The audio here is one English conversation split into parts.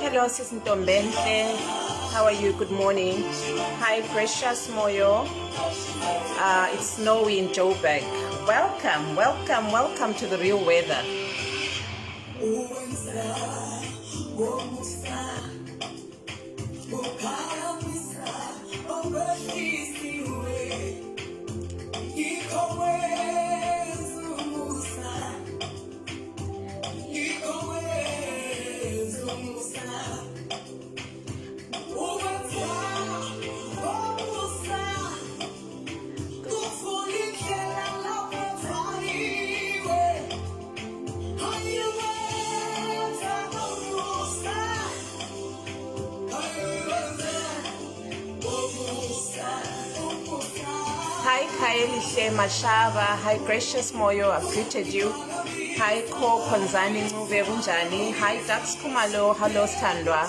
Hello, Sis Ntombenhle. How are you? Good morning. Hi, Precious Moyo. It's snowy in Joburg. Welcome, welcome, welcome to the real weather. Hi, Kailishe Mashava. Hi, Gracious Moyo. I've greeted you. Hi, Ko Konzani Ncube Bunjani. Hi, Dax Kumalo. Hello, Standwa.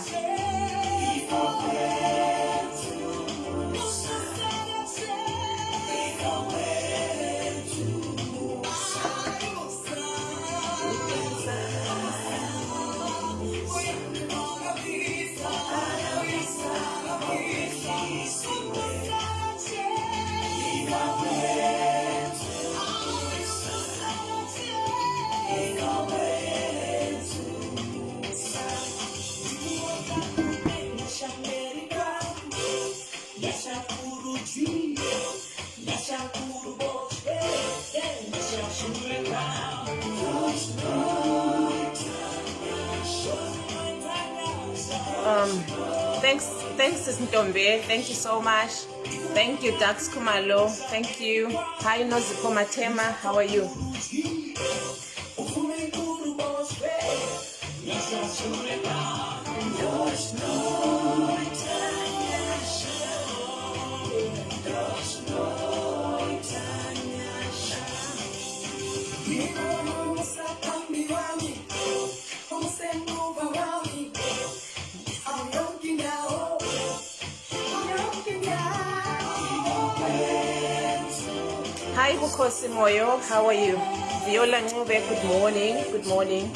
Thanks, Sis Ntombe. Thank you so much. Thank you, Dax Kumalo. Thank you. Hi, Noziko Matema. How are you? Hi, Bukosi Moyo. How are you? Viola Ncube, good morning. Good morning.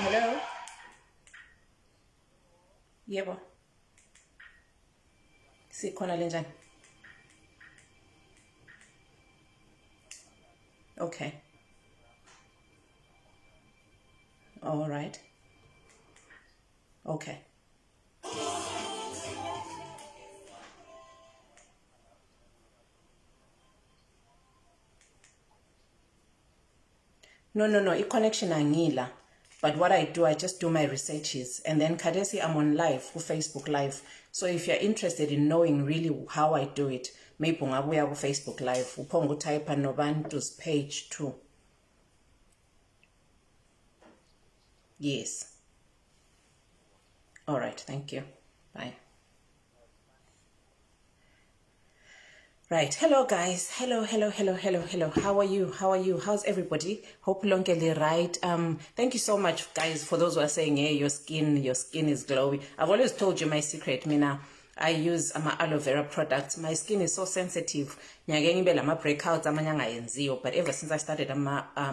Hello? Yebo. Sikhona le njani? Okay. All right. Okay. No. I-connection angila. But what I do, I just do my researches. And then Kadesi, I'm on live, for Facebook Live. So if you're interested in knowing really how I do it, maybe ungabuya ku Facebook Live. Uphongo type Nobantu's page too. Yes. All right. Thank you. Bye. Right. Hello, guys. Hello. How are you? How's everybody? Hope longely right. Thank you so much, guys, for those who are saying, hey, your skin is glowy. I've always told you my secret, Mina. I use aloe vera products. My skin is so sensitive. Breakouts, but ever since I started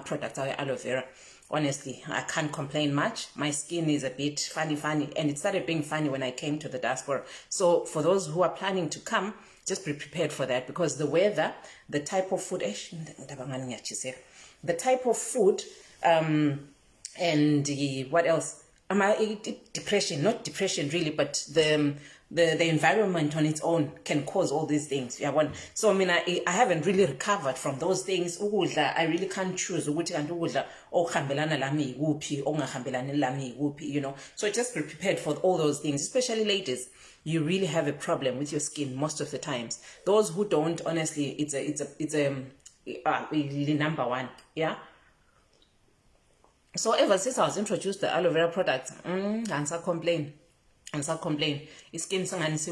products, aloe vera, honestly, I can't complain much. My skin is a bit funny, and it started being funny when I came to the diaspora. So for those who are planning to come, just be prepared for that, because the weather, the type of food, the type of food, and what else? Depression, not depression really, but the environment on its own can cause all these things. So I mean, I haven't really recovered from those things. I really can't choose you know. So just be prepared for all those things, especially ladies. You really have a problem with your skin most of the times. Those who don't, honestly, it's number one. Yeah. So ever since I was introduced to the aloe vera products, answer complain. Skin Thank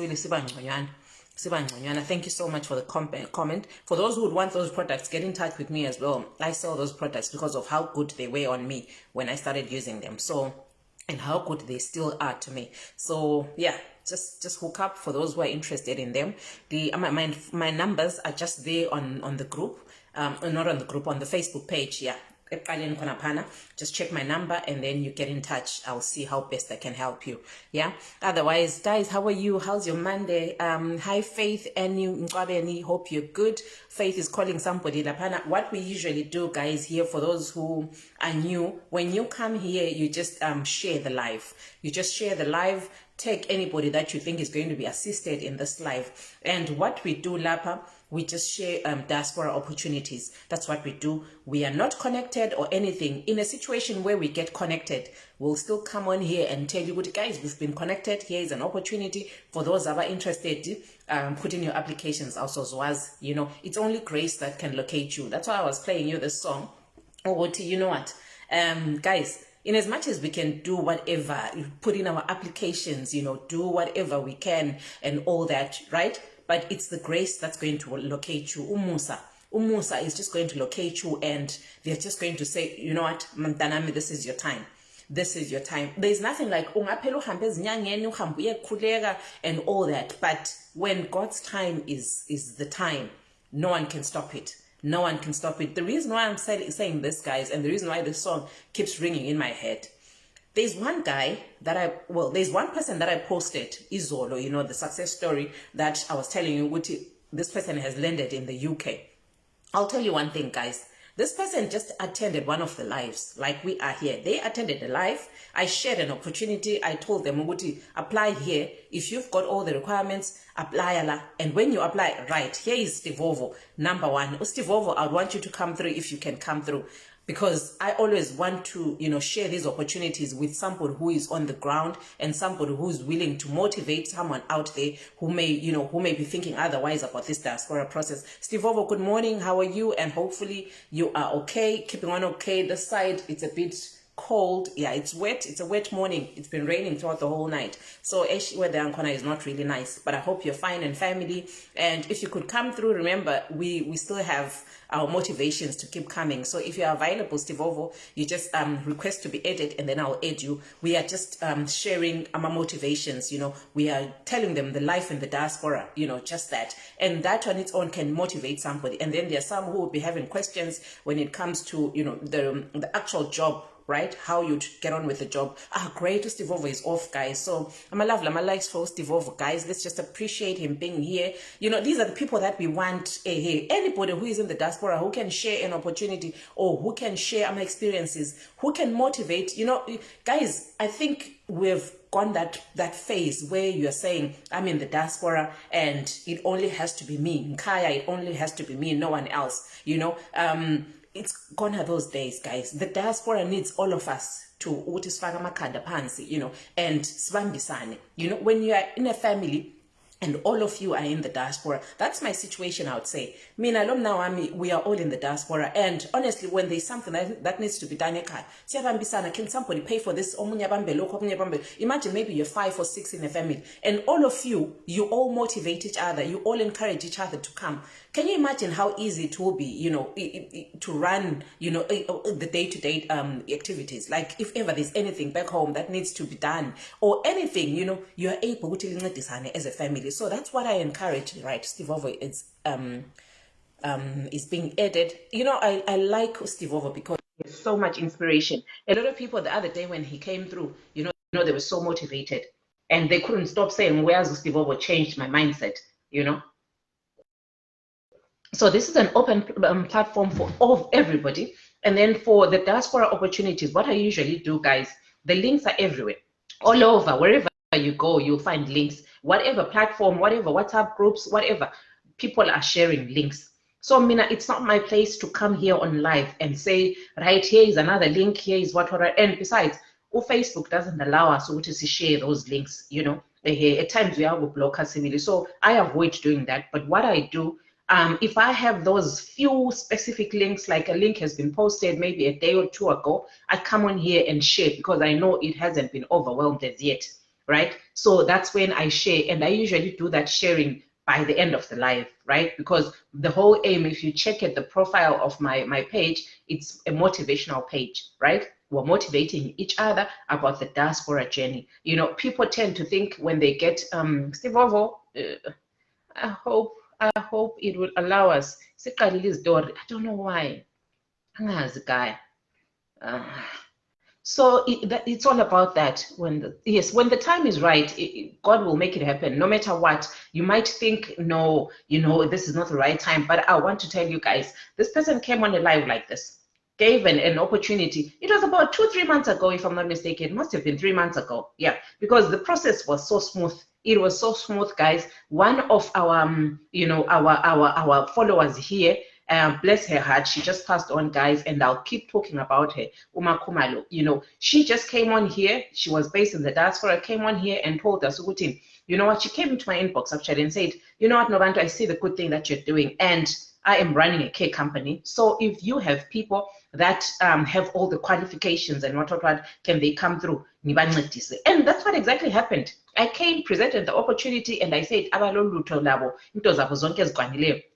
you so much for the comment. For those who would want those products, get in touch with me as well. I sell those products because of how good they were on me when I started using them. So, and how good they still are to me. So yeah, just hook up for those who are interested in them. My numbers are just there on the group, not on the group, on the Facebook page. Yeah. Just check my number and then you get in touch. I'll see how best I can help you. Yeah. Otherwise, guys, how are you? How's your Monday? Hi, Faith, and you. Hope you're good. Faith is calling somebody. What we usually do, guys, here for those who are new, when you come here, you just share the live. You just share the live. Take anybody that you think is going to be assisted in this live. And what we do, Lapa, we just share diaspora opportunities. That's what we do. We are not connected or anything. In a situation where we get connected, we'll still come on here and tell you, good guys, we've been connected. Here is an opportunity for those that are interested. Put in your applications also as was, you know, it's only grace that can locate you. That's why I was playing you this song. You know what? Guys, in as much as we can do whatever, put in our applications, you know, do whatever we can and all that, right? But it's the grace that's going to locate you. Umusa is just going to locate you, and they're just going to say, you know what, Mtanami, this is your time. This is your time. There's nothing like and all that. But when God's time is the time, no one can stop it. No one can stop it. The reason why I'm saying this, guys, and the reason why this song keeps ringing in my head, there's one guy that there's one person that I posted, Izolo, you know, the success story that I was telling you, this person has landed in the UK. I'll tell you one thing, guys. This person just attended one of the lives, like we are here. They attended the live. I shared an opportunity. I told them, apply here. If you've got all the requirements, apply. And when you apply, right, here is Stivovo, number one. Stivovo, I want you to come through if you can come through. Because I always want to, you know, share these opportunities with somebody who is on the ground and somebody who is willing to motivate someone out there who may be thinking otherwise about this diaspora process. Steve Ovo, good morning. How are you? And hopefully you are okay. Keeping on okay. This side, it's a bit cold. Yeah, it's wet. It's a wet morning. It's been raining throughout the whole night. So weather Ancona is not really nice. But I hope you're fine and family. And if you could come through, remember, we still have our motivations to keep coming. So if you're available, Steve Ovo, you just request to be added and then I'll add you. We are just sharing our motivations, you know. We are telling them the life in the diaspora, you know, just that. And that on its own can motivate somebody. And then there are some who will be having questions when it comes to, you know, the actual job right? How you'd get on with the job. Ah, great, Steve Ovo is off, guys. So I'm a love, my likes for Steve Ovo, guys. Let's just appreciate him being here. You know, these are the people that we want. Hey, anybody who is in the diaspora who can share an opportunity or who can share my experiences, who can motivate. You know, guys, I think we've gone that phase where you're saying, I'm in the diaspora and it only has to be me. Nkaya, it only has to be me, no one else. You know, it's gone are those days, guys. The diaspora needs all of us to utisfaka makhanda phansi, you know, and sibambisane. You know, when you are in a family and all of you are in the diaspora, that's my situation, I would say. Mina lomnawami, we are all in the diaspora, and honestly, when there's something that needs to be done, can somebody pay for this? Imagine maybe you're 5 or 6 in a family, and all of you all motivate each other, you all encourage each other to come. Can you imagine how easy it will be, you know, to run, you know, the day-to-day activities? Like if ever there's anything back home that needs to be done or anything, you know, you are able to as a family. So that's what I encourage, right? Steve Ovo is being added. You know, I like Steve Ovo because there's so much inspiration. A lot of people the other day when he came through, you know, they were so motivated and they couldn't stop saying, where's Steve Ovo changed my mindset, you know? So this is an open platform for everybody. And then for the diaspora opportunities, what I usually do, guys, the links are everywhere, all over, wherever you go, you'll find links, whatever platform, whatever WhatsApp groups, whatever, people are sharing links. So Mina, it's not my place to come here on live and say, right, here is another link, here is what, and besides, Facebook doesn't allow us to share those links, you know. At times we have a blocker similarly, so I avoid doing that. But what I do, if I have those few specific links, like a link has been posted maybe a day or 2 ago, I come on here and share because I know it hasn't been overwhelmed as yet, right? So that's when I share, and I usually do that sharing by the end of the live, right? Because the whole aim, if you check at the profile of my page, it's a motivational page, right? We're motivating each other about the diaspora journey. You know, people tend to think when they get Steve Ovo, I hope it will allow us. I don't know why. As a guy. So it's all about that. When the time is right, God will make it happen. No matter what, you might think, no, you know, this is not the right time. But I want to tell you guys, this person came on a live like this, gave an opportunity. It was about 2-3 months ago, if I'm not mistaken. It must have been 3 months ago. Yeah, because the process was so smooth. It was so smooth, guys. One of our, you know, our followers here, bless her heart, she just passed on, guys, and I'll keep talking about her. Uma Kumalo, you know, she just came on here. She was based in the diaspora, came on here and told us, you know what? She came into my inbox actually and said, you know what, Novanto, I see the good thing that you're doing, and I am running a care company. So if you have people that have all the qualifications and what can they come through? And that's what exactly happened. I came, presented the opportunity, and I said,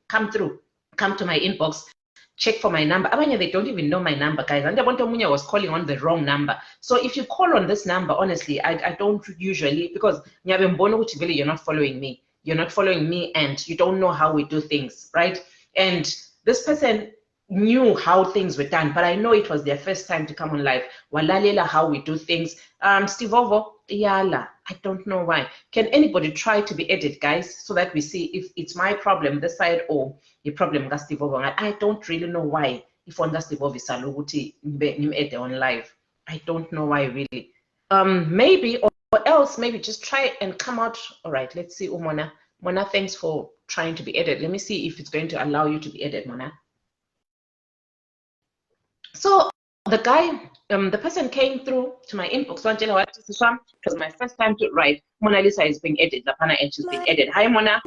come through, come to my inbox, check for my number. They don't even know my number, guys. And I was calling on the wrong number. So if you call on this number, honestly, I don't usually, because you're not following me. You're not following me, and you don't know how we do things, right? And this person knew how things were done, but I know it was their first time to come on live. Walalela, how we do things. Steve Ovo, yala, I don't know why. Can anybody try to be added, guys, so that we see if it's my problem this side or the problem with Steve Ovo? I don't really know why. If on Steve Ovo is on live, I don't know why really. Maybe or else maybe just try and come out. All right, let's see. Mona, thanks for trying to be added. Let me see if it's going to allow you to be added, Mona. So the guy, the person came through to my inbox. It was my first time to write. Mona Lisa is being added, Lapana, and she's being added. Hi, Mona.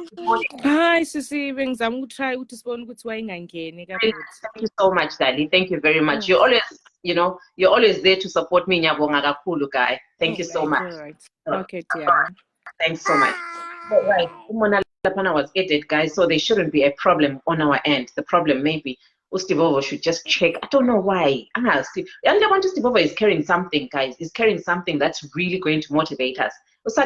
Hi, Susie. I'm try to respond to Thank you so much, Dali. Thank you very much. You're always, you know, you're always there to support me, Nyabonga Kulu guy. Thank you so much. All right. Okay, dear. Thanks so much. But right, Mona Lapana was added, guys, so there shouldn't be a problem on our end. The problem maybe Steve Ovo should just check. I don't know why. And Steve Ovo is carrying something, guys. Is carrying something that's really going to motivate us. So,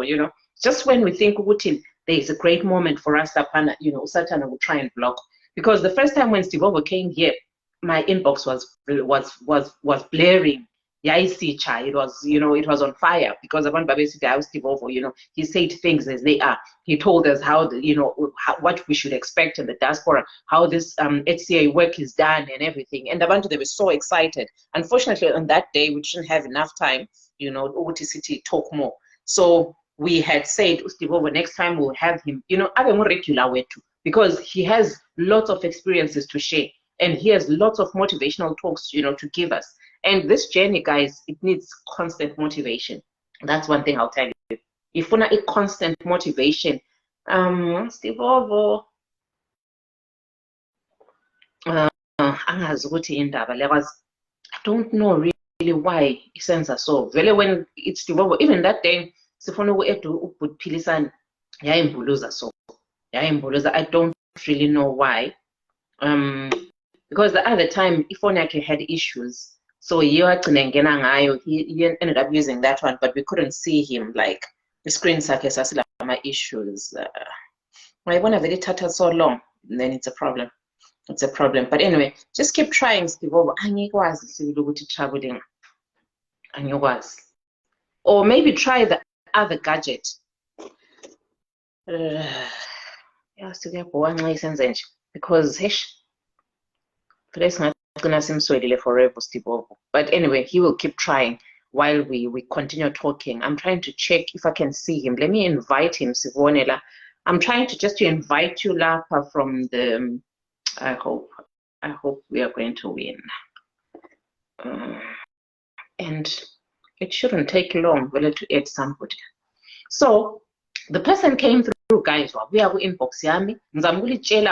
you know, just when we think there is a great moment for us, you know, Satana will try and block. Because the first time when Steve Ovo came here, my inbox was blaring. It was, it was on fire because abantu babesithi hayi Steve Ovo, he said things as they are. He told us how, what we should expect in the diaspora, how this HCA work is done and everything. And abantu, they were so excited. Unfortunately, on that day, we didn't have enough time, OTCT talk more. So we had said, Steve Ovo, next time we'll have him, abe more regular way too, because he has lots of experiences to share. And he has lots of motivational talks, to give us. And this journey, guys, it needs constant motivation. That's one thing I'll tell you. If you want a constant motivation, Steve Ovo, I don't know really why he sends us so. Really, when it's Steve Ovo, even that day, I don't really know why. Because the other time, Ifonake had issues. So he ended up using that one, but we couldn't see him. Like the screen says my issues. Why when I've already so long, then it's a problem. It's a problem. But anyway, just keep trying, Steve Ovo. Traveling. Or maybe try the other gadget. Because forever, Steve Ovo. But anyway, he will keep trying while we continue talking. I'm trying to check if I can see him. Let me invite him, Sivonela. I'm trying to invite you, Lapa, from the. I hope we are going to win. And it shouldn't take long, really, to add somebody. So the person came through, guys. We are inbox yami.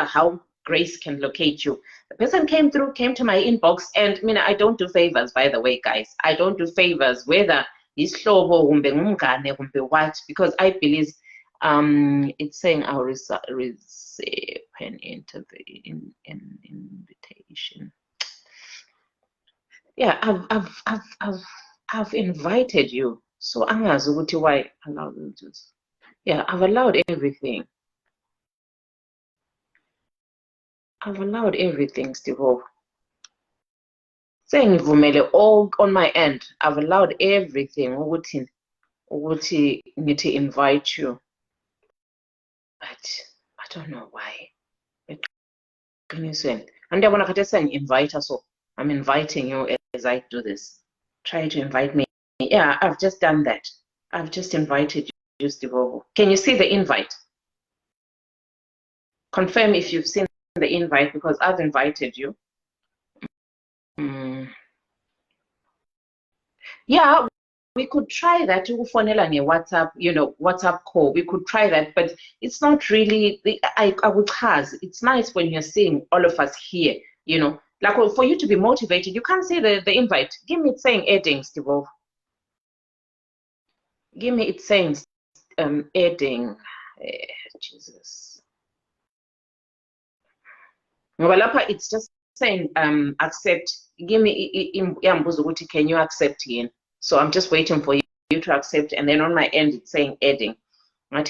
How Grace can locate you. The person came to my inbox, and I don't do favors, by the way, guys. I don't do favors, whether it's hlobo kumbe ngumngane kumbe what, because I believe it's saying I'll receive an invitation. Yeah, I've invited you. So angazi ukuthi why allow this. Yeah, I've allowed everything. I've allowed everything, Steve Ovo. Saying Vumele all on my end. I've allowed everything. Uguti need to invite you. But I don't know why. And I want to say invite us. So I'm inviting you as I do this. Try to invite me. Yeah, I've just done that. I've just invited you, Steve Ovo. Can you see the invite? Confirm if you've seen the invite, because I've invited you. Yeah, we could try that. WhatsApp, WhatsApp call. We could try that, but it's not really. I would has. It's nice when you're seeing all of us here. Like for you to be motivated. You can't see the invite. Give me it saying adding, Steve Ovo. Give me it saying adding. Jesus. It's just saying accept. Give me can you accept here? So I'm just waiting for you to accept, and then on my end it's saying adding. When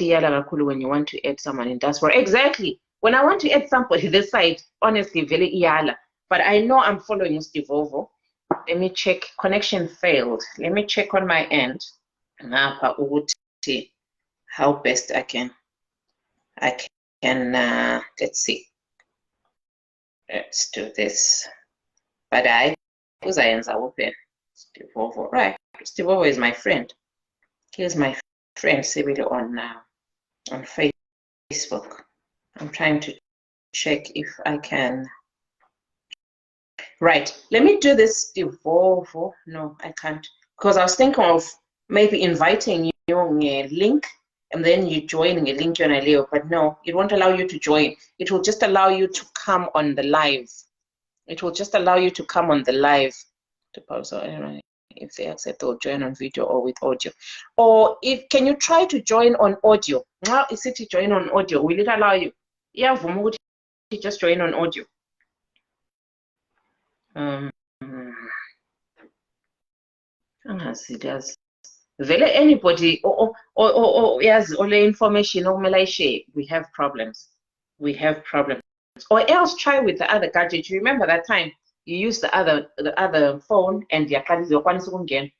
you want to add someone in Diaspora. Exactly. When I want to add somebody this side, honestly, very iyala. But I know I'm following Steve Ovo. Let me check. Connection failed. Let me check on my end. How best I can let's see. Let's do this. But open. Steve Ovo. Right. Steve Ovo is my friend. Here's my friend Sibyl on Facebook. I'm trying to check if I can. Right. Let me do this, Steve Ovo. No, I can't. Because I was thinking of maybe inviting you on a link, and then you joining a link on a Leo, but no, it won't allow you to join. It will just allow you to come on the live. It will just allow you to come on the live. To pause, if they accept, they'll join on video or with audio. Or can you try to join on audio? Now, is it to join on audio? Will it allow you? Yeah, just join on audio. It does. Anybody or yes, all the information we have problems. We have problems. Or else try with the other gadget. You remember that time you use the other phone and uyakwanisa ukungena.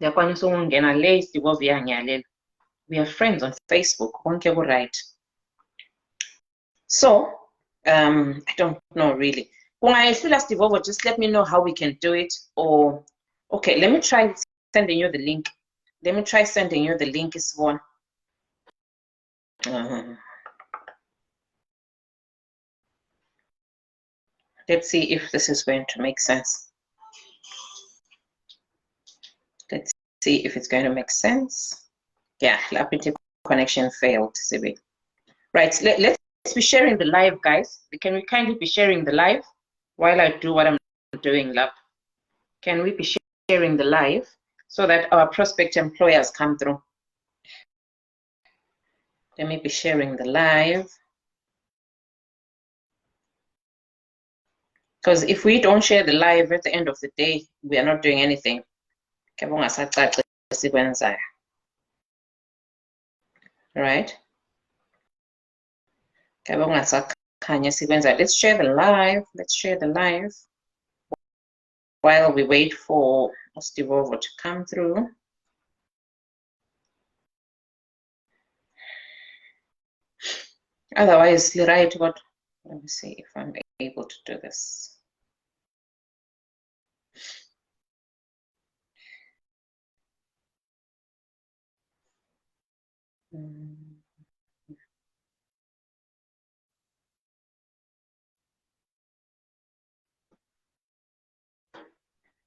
Uyakwanisa ukungena le Steve yangiyalela. We are friends on Facebook. Konke right. So, I don't know really. Steve, just let me know how we can do it. Or, okay, let me try sending you the link. Let me try sending you the link is one. Let's see if this is going to make sense. Let's see if it's going to make sense. Yeah, Lapiti connection failed. Right, let's be sharing the live, guys. Can we kindly be sharing the live while I do what I'm doing, lab? Can we be sharing the live so that our prospect employers come through? Let me be sharing the live. Because if we don't share the live at the end of the day, we are not doing anything. Right? Let's share the live. Let's share the live while we wait for Steve to come through. Otherwise, right, what? Let me see if I'm able to do this.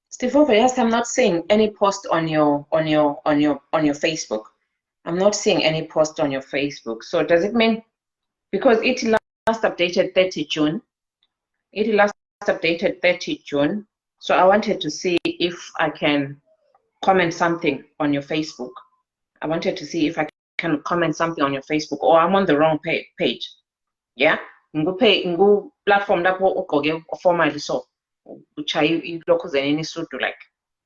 Steve, yes, I'm not seeing any post on your Facebook. I'm not seeing any post on your Facebook. So does it mean because it last updated 30 June? It last updated 30 June. So I wanted to see if I can comment something on your Facebook. I wanted to see if I can comment something on your Facebook, or I'm on the wrong page. Yeah, platform that formally so which I like.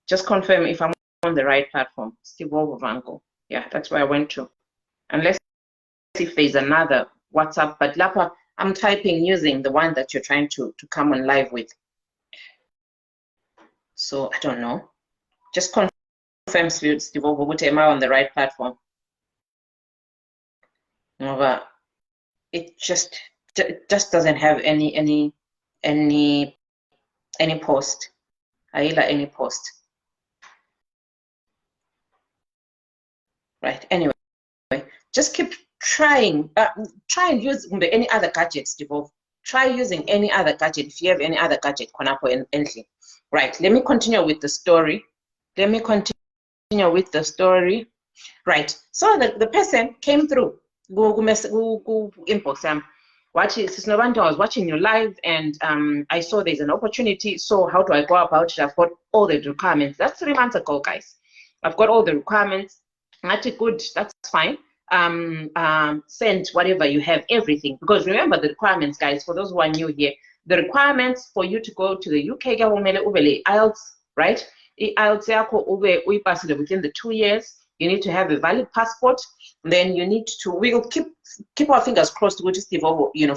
Just confirm if I'm on the right platform. Steve Vango. Yeah, that's where I went to. Unless if there's another WhatsApp, but Lapa, I'm typing using the one that you're trying to come on live with. So I don't know. Just confirm Steve am I on the right platform? No, but it just doesn't have any post. Any post. Right. Anyway, just keep trying. Try and use any other gadgets, Steve. Try using any other gadget if you have any other gadget. Right. Let me continue with the story. Right. So the person came through. Go inbox. I was watching your live and I saw there's an opportunity. So how do I go about it? I've got all the requirements. That's 3 months ago, guys. I've got all the requirements. That's good. That's fine. Send whatever you have, everything. Because remember the requirements, guys, for those who are new here, the requirements for you to go to the UK, IELTS, right? IELTS within the 2 years. You need to have a valid passport. Then you need to, we'll keep our fingers crossed to Steve,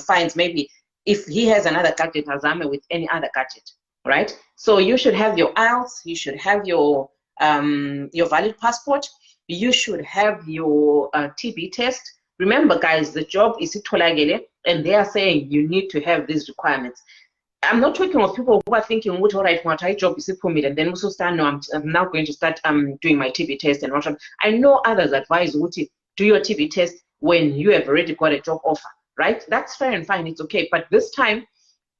finds maybe if he has another gadget, Azame with any other gadget, right? So you should have your IELTS, you should have your valid passport, you should have your TB test. Remember, guys, the job is itolagele, and they are saying you need to have these requirements. I'm not talking of people who are thinking, what all right, what I job is it and then also start. No, I'm now going to start doing my TB test and what. I know others advise Uti do your TB test when you have already got a job offer, right? That's fair and fine, it's okay. But this time,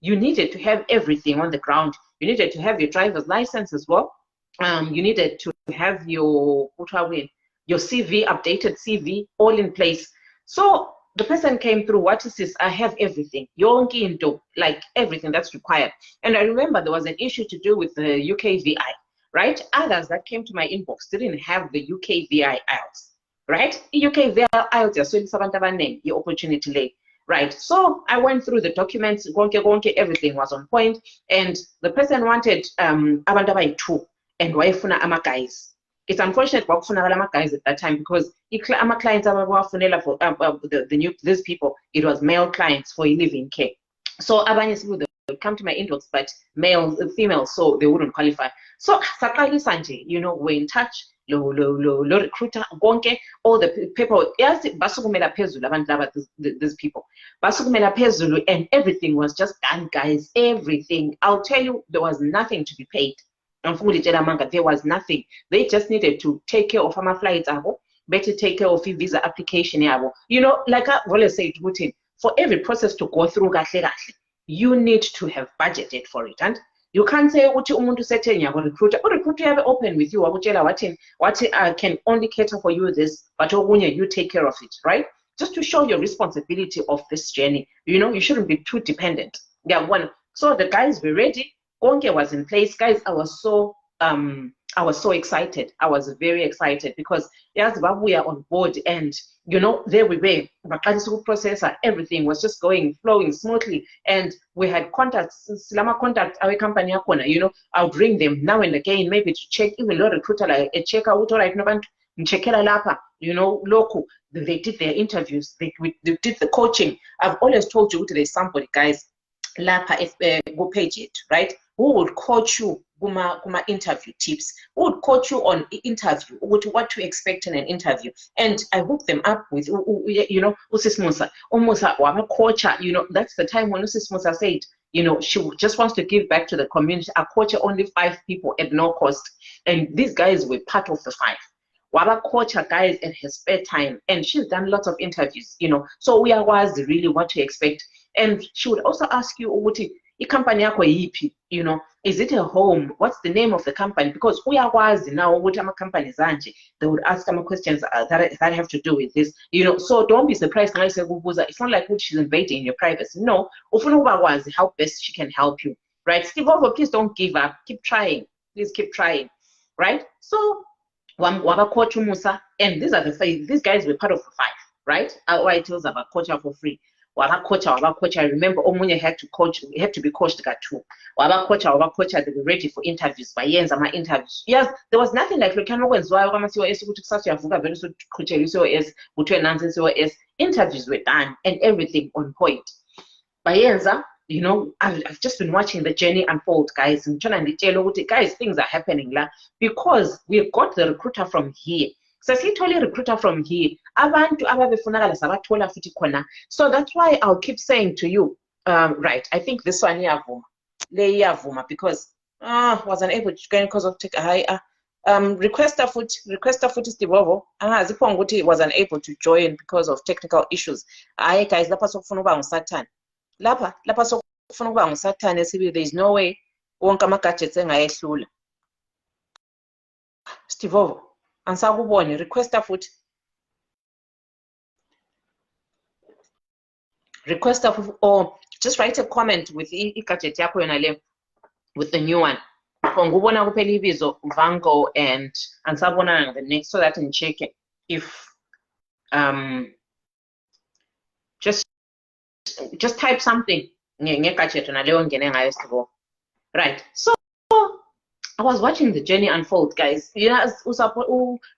you needed to have everything on the ground. You needed to have your driver's license as well. You needed to have your CV, updated CV, all in place. So the person came through, what is this? I have everything. Yonki into like everything that's required. And I remember there was an issue to do with the UK VI, right? Others that came to my inbox didn't have the UK VI IELTS, right? UK VI IELTS, your opportunity lay. Right, so I went through the documents, everything was on point, and the person wanted abantu 2 and wayefuna ama guys. It's unfortunate kwakufuna guys at that time because ama clients abawafunela for these people, it was male clients for living care. So abanye people, they would come to my inbox, but males, females, so they wouldn't qualify. So saqalisa nje, you know, we're in touch. Lo recruiter konke, all the people, yes, basukumela phezulu abantu laba, these people basukumela phezulu, and everything was just done, guys. Everything, I'll tell you, there was nothing to be paid. There was nothing. They just needed to take care of our flights, better take care of visa application. You know, like I always say, for every process to go through, you need to have budgeted for it. And you can't say what umuntu setting your recruiter have open with you. What I can only cater for you this, but you take care of it, right? Just to show your responsibility of this journey. You know, you shouldn't be too dependent. Yeah, one. So the guys were ready. Konke was in place, guys. I was so excited. I was very excited because yes, we are on board, and you know, there we were. Processor, everything was just flowing smoothly, and we had contacts. Silama contact our company, you know, I would ring them now and again, maybe to check, even though recruiter like a check out, right? You know, local. They did their interviews. They did the coaching. I've always told you, there's somebody, guys. Lapa, go page it, right? Who would coach you kuma interview tips? Who would coach you on interview, what to expect in an interview? And I hooked them up with, you know, Usis Musa. Umusa wama coacher, you know, that's the time when Usis Musa said, you know, she just wants to give back to the community. I coach only 5 people at no cost. And these guys were part of the 5. Waba coach her guys at her spare time, and she's done lots of interviews, you know, so we are was really what to expect. And she would also ask you, company yako yipi, you know, is it a home? What's the name of the company? Because we are was now what company zanje. They would ask some questions that have to do with this, you know. So don't be surprised when I say it's not like she's invading your privacy. No, was how best she can help you, right? Steve, please don't give up. Keep trying. Please keep trying, right? So Musa, and these guys were part of the 5, right? I tells about coach for free. Coach, I remember Omunye had to be coached got 2. Coach, they were ready for interviews. By years, my interviews. Yes, there was nothing like interviews were done and everything on point. By years, you know, I've just been watching the journey unfold, guys. Guys, things are happening because we've got the recruiter from here. So recruiter from here. So that's why I'll keep saying to you, right, I think this one because wasn't able to join because of requester foot is Divovo. Was unable to join because of technical issues. Guys, there's no way Stivovo ansakubone requester or just write a comment with gadget yako yona le with the new one. Ngubona kuphela ibizo Vango and ansabona the next, so that I can check if just type something ngegadget yona leyo ngene ngayo Stivovo. Right, so I was watching the journey unfold, guys. You know,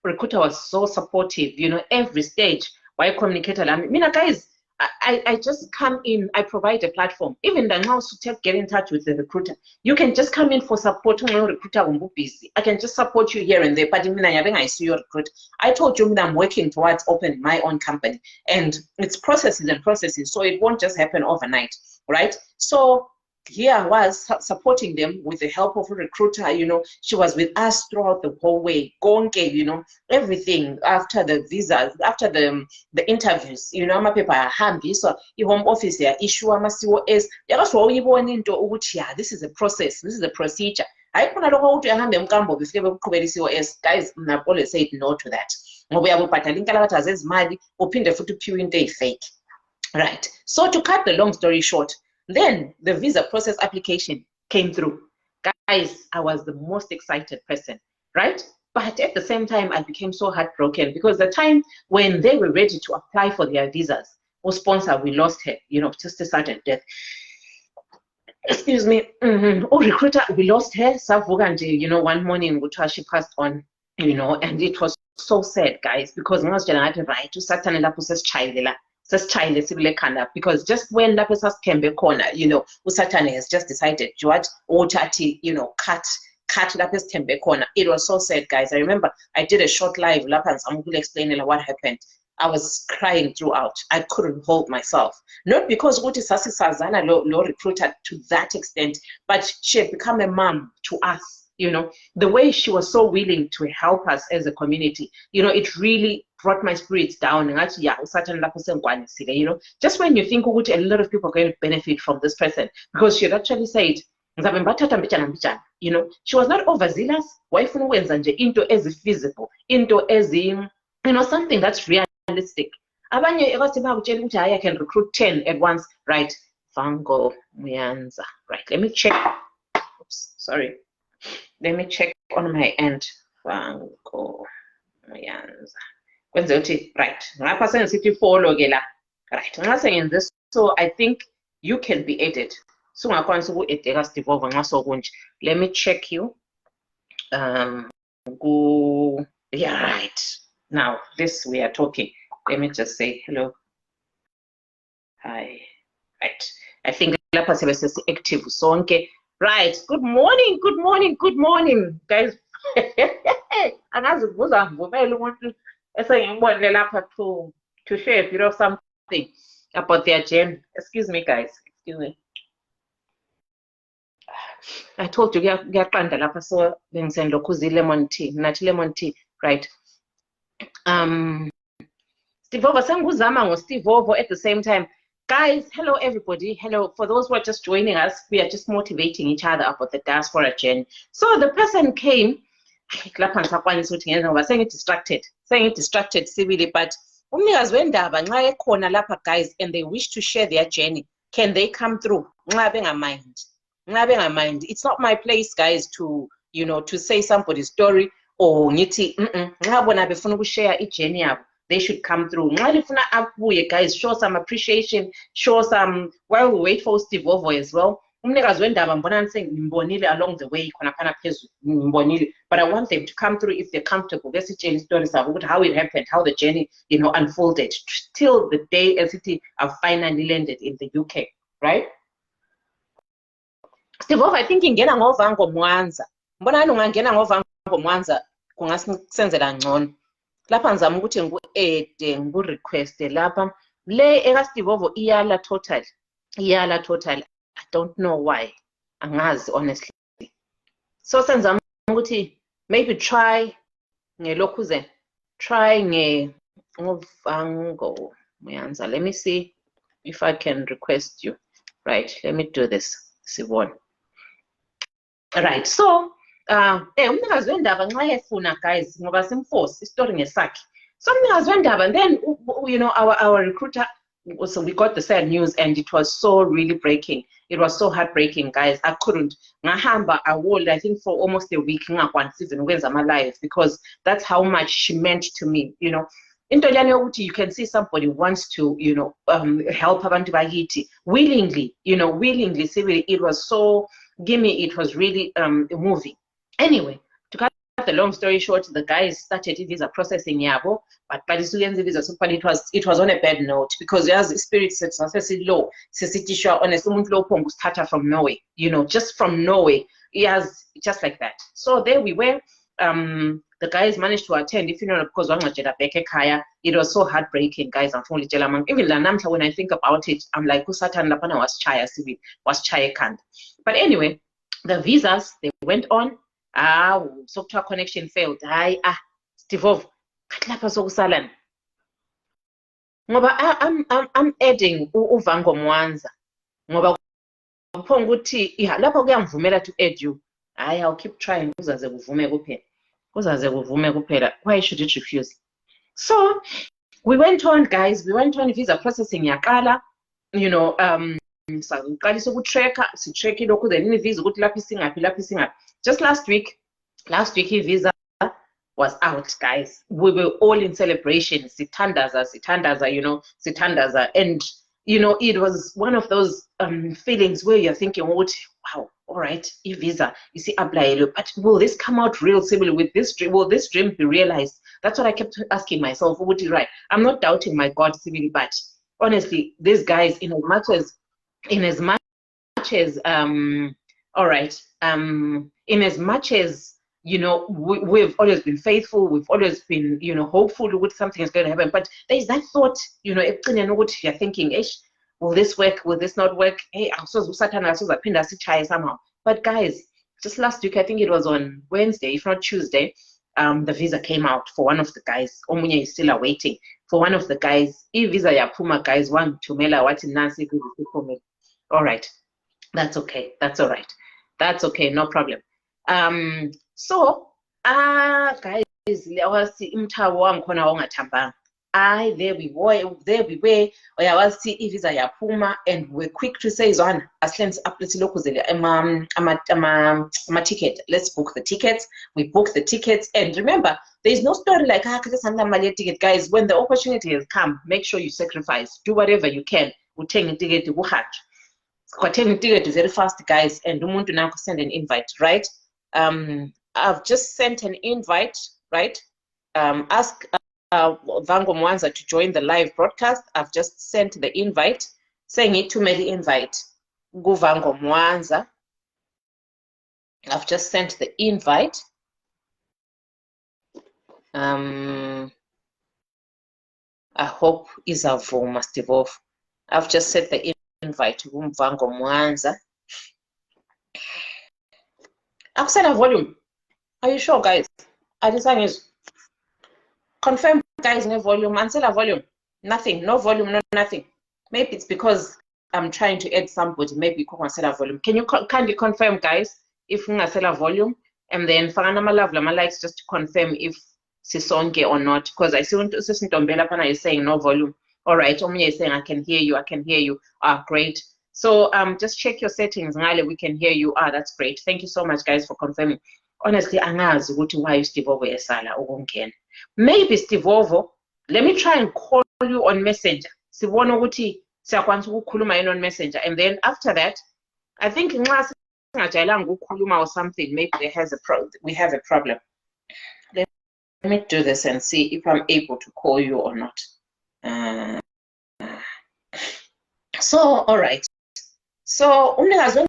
recruiter was so supportive, you know, every stage. Why communicate? Guys, I just come in, I provide a platform. Even the now to get in touch with the recruiter. You can just come in for support. Recruiter will be busy. I can just support you here and there. But I see your recruit. I told you I'm working towards opening my own company, and it's processes and processes, so it won't just happen overnight, right? So here I was supporting them with the help of a recruiter. You know, she was with us throughout the whole way. Gonke, you know, everything after the visas, after the interviews. You know, my paper hambi so the home office here issue COS. This is a process. This is a procedure. I couldn't know how to hand them cambo before COS. Guys, I've always said no to that. We have fake. Right. So to cut the long story short, then the visa process application came through. Guys, I was the most excited person, right? But at the same time, I became so heartbroken because the time when they were ready to apply for their visas, our sponsor, we lost her, you know, just a sudden death. Excuse me. Oh, recruiter, we lost her. You know, one morning, she passed on, you know, and it was so sad, guys, because I was right to Satan process child. sesitshayile sibile ekhanda, because just when lapho sasithembe khona, you know, uSathane has just decided what uthi, you know, cut lapho esithembe khona. It was so sad, guys. I remember I did a short live lapha and I'm explain what happened. I was crying throughout. I couldn't hold myself. Not because ukuthi sasisazana lo recruiter to that extent, but she had become a mom to us. You know, the way she was so willing to help us as a community, you know, it really brought my spirits down. And actually, yeah, you know, just when you think a lot of people are going to benefit from this person, because she had actually said, you know, she was not overzealous. Wife into as feasible, into as, you know, something that's realistic. I can recruit 10 at once, right? Vango Muyanza. Right, let me check. Oops, sorry. Let me check on my end. Vango Muyanza. Right. Follow right. I'm saying this, so I think you can be added. So let me check you. Go. Yeah, right. Now this we are talking. Let me just say hello. Hi. Right. I think lapha sebese active sonke. Right. Good morning. Good morning. Good morning, guys. Angazi kubuza ngivumela umuntu esengibonile lapha to share a bit of something about their journey. Excuse me, guys. Excuse me. I told you kuyaqanda lapha, so bengisendokhuza lemon tea. Nathi lemon tea, right? Steve Ovo, senguzama ngoSteve Ovo at the same time. Guys, hello everybody. Hello. For those who are just joining us, we are just motivating each other about the diaspora journey. So the person came, saying distracted civilly, but umnikazi wendaba nxa ekhona lapha, guys, and they wish to share their journey, can they come through? It's not my place, guys, to, you know, to say somebody's story or ngithi nxa bona befuna ukushare ijourney yabo, they should come through. Guys, show some appreciation, show some, while we wait for Steve Ovo as well. Umnikazi wendaba mbona ngimbonile along the way khona phezulu ngimbonile, but I want them to come through if they're comfortable. Let's share stories about how it happened, how the journey, you know, unfolded till the day as it have finally landed in the UK, right? Steve Ovo, I think ingena ngovango Mwanza. Mbona ungangena ngovango Mwanza kungasenzela ngcono. Lapha ngizama ukuthi ngu-ede ngu-request lapha le eka Steve Ovo iyala total. I don't know why, angazi honestly. So senzama ukuthi maybe try ngelokhuze, try ngovango Muyanza. Let me see if I can request you. Right, let me do this. Sibone. Right, so umnikazi wendaba nxa efuna, guys, ngoba simforce story ngesakhe. So umnikazi wendaba, and then, you know, our recruiter, so we got the sad news, and it was so really breaking. It was so heartbreaking, guys. I couldn't. Ngahamba award, I think, for almost a week season my life, because that's how much she meant to me, you know. Into you can see somebody wants to, you know, help abantu bakithi willingly, you know, willingly. It was so gimme. It was really moving. Anyway, to cut the long story short, the guys started visa processing yabo, but it was on a bad note, because as the spirit said, low, honestly, started from Norway, you know, just from Norway. Yes, just like that. So there we were. The guys managed to attend, if you know, because it was so heartbreaking, guys. Even when I think about it, I'm like, was chaya kand. But anyway, the visas, they went on. Software connection failed. Steve Ovo, I'm adding uvango Mwanza. Ngoba ukuthi lapho kuyangivumela to add you. I'll keep trying. Why should it refuse? So we went on, guys. We went on visa processing yakala. You know, just last week his visa was out, guys. We were all in celebration. Sitandaza, you know, sitandaza. And, you know, it was one of those feelings where you're thinking, wow, all right, visa, you see, apply, but will this come out real similar with this dream? Will this dream be realized? That's what I kept asking myself. Right? I'm not doubting my God civilly, but honestly, these guys, in as much as all right, in as much as we've always been faithful, we've always been hopeful that something is going to happen, but there's that thought, you're thinking, will this work, will this not work? Hey, somehow. But guys, just last week, I think it was on Wednesday, if not Tuesday, the visa came out for one of the guys. Omunye is still awaiting for one of the guys. Visa yaphuma, guys, one tumela wati nansi. All right, that's okay, that's all right, that's okay, no problem. So guys, awasi umthabo wangikhona ongathambanga. There we were, uyawasi ivisa yaphuma, and we're quick to say zwana asilenze update lokuzele ama-ticket. Let's book the tickets. We book the tickets, and remember, there is no story like ticket. Guys, when the opportunity has come, make sure you sacrifice, do whatever you can. Uthenga ticket ubuhatshwa. Kwathenga ticket very fast, guys, and umuntu nanku send an invite, right? I've just sent an invite, right? Ask Vango Mwanza to join the live broadcast. I've just sent the invite, saying it to me the invite. Go Vango Mwanza. I've just sent the invite. I hope Izavuma Stivov. I've just sent the invite to Vango Mwanza. I've sent a volume. Are you sure, guys? I decided is confirm, guys, no volume. Answer a volume. Nothing. No volume, no nothing. Maybe it's because I'm trying to add somebody. Maybe you can't sell a volume. Can you kindly confirm, guys, if you sell a volume? And then Fanama Love likes just to confirm if Sisonke or not. Because I see Ntombela Pana is saying no volume. All right. Omiya is saying I can hear you. I can hear you. Great. So just check your settings. Ngale, we can hear you. That's great. Thank you so much, guys, for confirming. Honestly, angazi ukuthi why Steve Ovo esala ukungena. Maybe Steve Ovo, let me try and call you on Messenger. Sibona ukuthi siyakwanisa ukukhuluma yini on Messenger, and then after that, I think nxa singajayelanga ukukhuluma or something, maybe we have a problem. Let me do this and see if I'm able to call you or not. So all right. So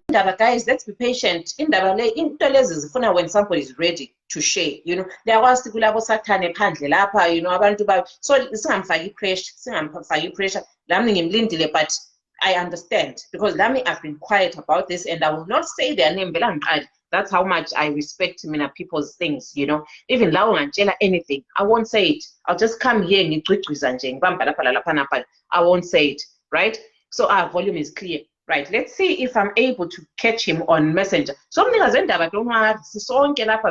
guys, let's be patient. When somebody is ready to share, there was kulabo sathane phandle lapha, abantu ba, so singafaki pressure but I understand, because I've been quiet about this, and I will not say their name. That's how much I respect people's things, even lawo ngantshela anything, I won't say it. I'll just come here and I won't say it, right? So our volume is clear. Right, let's see if I'm able to catch him on Messenger. Something has ended up,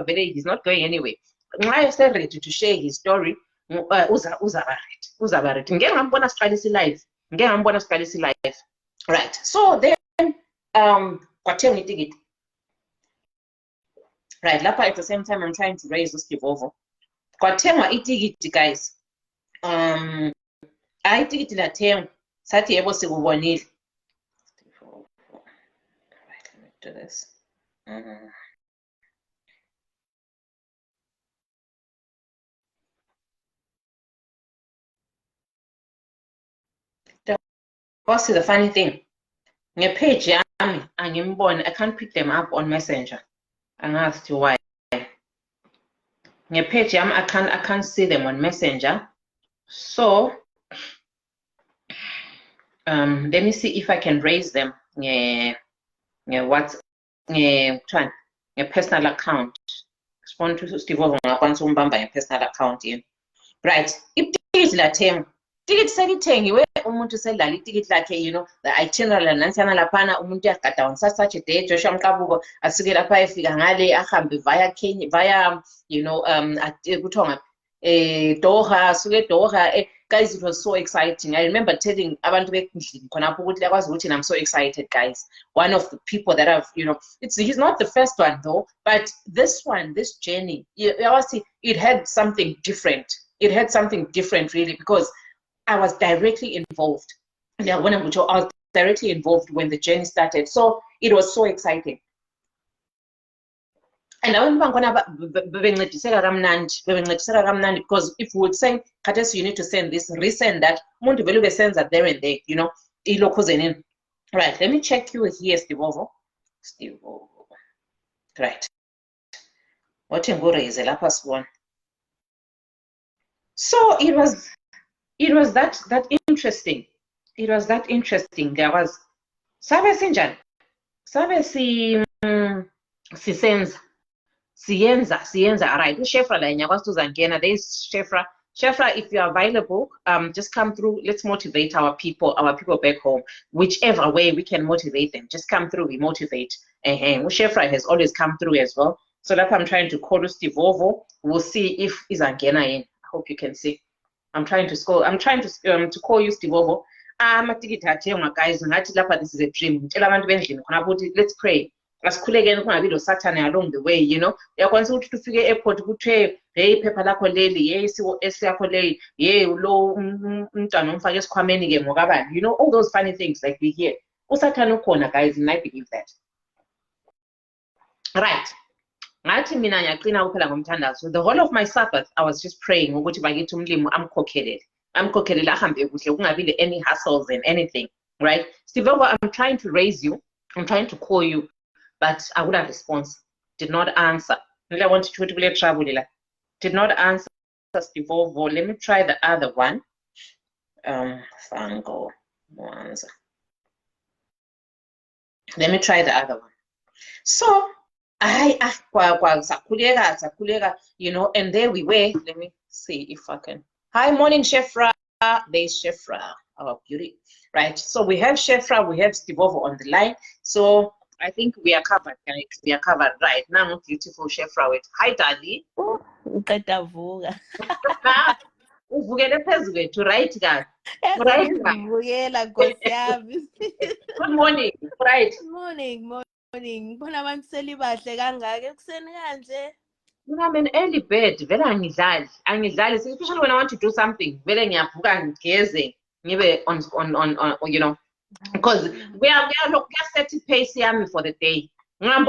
he's not going anyway. I said ready to share his story. Right, so then, ticket. Right, lapa at the same time, I'm trying to raise this over. Ticket, guys. I ticket la tem, sati ebo se guwanil. To this. What's the funny thing? Your page, and I can't pick them up on Messenger. And ask you why. Your page, I can't see them on Messenger. So let me see if I can raise them. What's your personal account? Respond to Steve Over your personal account in. Right. If ticket la tem, ticket selling you umuntu selala ticket like the itinerary nansana lapana umuntu yakata on such a day Joshua Mkabugo asike lapha efika ngale ahambe via Kenya via kuthonga Doha suke Doha. Guys, it was so exciting. I remember telling abantu bekindlini khonapho ukuthi yakwazi ukuthi I'm so excited, guys. One of the people that I've, he's not the first one though, but this journey, it had something different. It had something different really, because I was directly involved. Yeah, when I was directly involved when the journey started. So it was so exciting. And abantu bankhona bebencediseka kamnandi because if we would say khathesi you need to send this, resend that, umuntu vele ubesenza there and there, you know, ilokhu zenini. Right, let me check you here, Stivovo. Right. What nguraise lapha sibona. So it was that interesting. It was that interesting. There was sabe sinjani? Sabe siyenza right. Shefra la nyakwazi uzangena. There is Shefra. Shefra, if you are available, just come through. Let's motivate our people back home. Whichever way we can motivate them, just come through. We motivate. Shefra has always come through as well. So that's I'm trying to call Stivovo. We'll see if Izangena in. I hope you can see. I'm trying to call you Stivovo. Guys, this is a dream. Let's pray. Asikhulekeni kungabi lo Satan along the way, you know. Uyakwanisa ukuthi ufike airport kuthiwe hey iphepha lakho leli, hey esiyakho leyi, hey lo umntwana umfake esikhwameni ke ngokabani, you know, all those funny things like we hear. USatan ukhona, guys, and I believe that. Right. Ngathi mina ngiyaqina kuphela ngomthandazo. The whole of my Sabbath I was just praying ukuthi bakithi umlimo amkhokhelele ahambe kuhle kungabi any hassles and anything, right? Stivovo, I'm trying to raise you. I'm trying to call you. But I would have response. Did not answer. I want to play trouble. Did not answer Stivovo. Let me try the other one. Fango. Let me try the other one. So you know, and there we were. Let me see if I can. Hi, morning, Shefra. There's Shefra, our beauty. Right. So we have Shefra, we have Stivovo on the line. So I think we are covered, guys. We are covered right now. Beautiful Shefra with hi, Dali. Ngicadavuka. Uvukele phezulu to right guy. Right. Nkosi yami. Good morning. Right. Morning. Ngibona abantu selibahle kangaka ekuseni kanje. I'm an early bird. Vele angidlali. Especially when I want to do something. Vele ngiyavuka ngigeze. Ngibe on you know. Because we are setting pace here for the day. I'll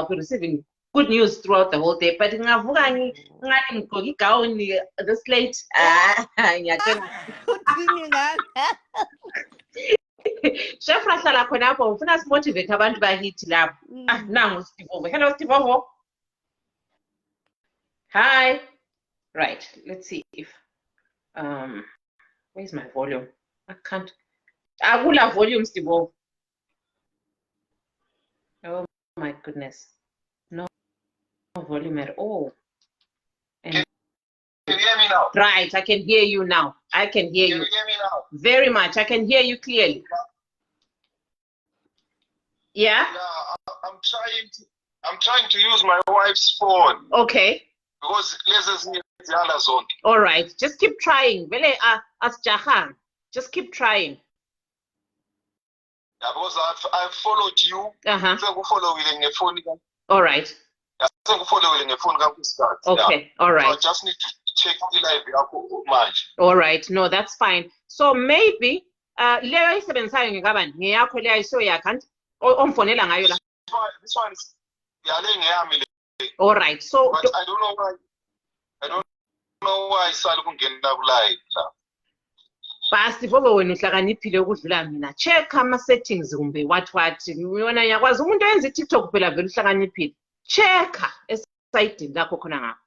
be receiving good news throughout the whole day. But this late. Shefra hlala khonapho ufuna simotivate abantu bakithi lapho. Nangu Stivovo. Hello Stivovo. Hi. Right. Let's see if where's my volume? I can't. Agula volume, Stivovo. Oh my goodness. No volume at all. And can you hear me now? Right, I can hear you now. I can hear you. Can you hear me now? Very much. I can hear you clearly. Yeah? Yeah, I'm trying to use my wife's phone. Okay. Because there's the other zone. All right. Just keep trying. Just keep trying. Yeah, because I've followed you. All right. Okay. All right. So I just need to check the live. All right. No, that's fine. So maybe leyo isebenzayo ngekabani ngeyakho leyo iso yakhe omfonela ngayo la. This one is ngeyami. All right. So but I don't know why isali kungena live la. Stivovo wena uhlakaniphile ukudlula mina. Check ama settings kumbe what wena yakwazi umuntu oyenza iTikTok phela vele uhlakaniphile. Check esayidini lakho khona ngapha.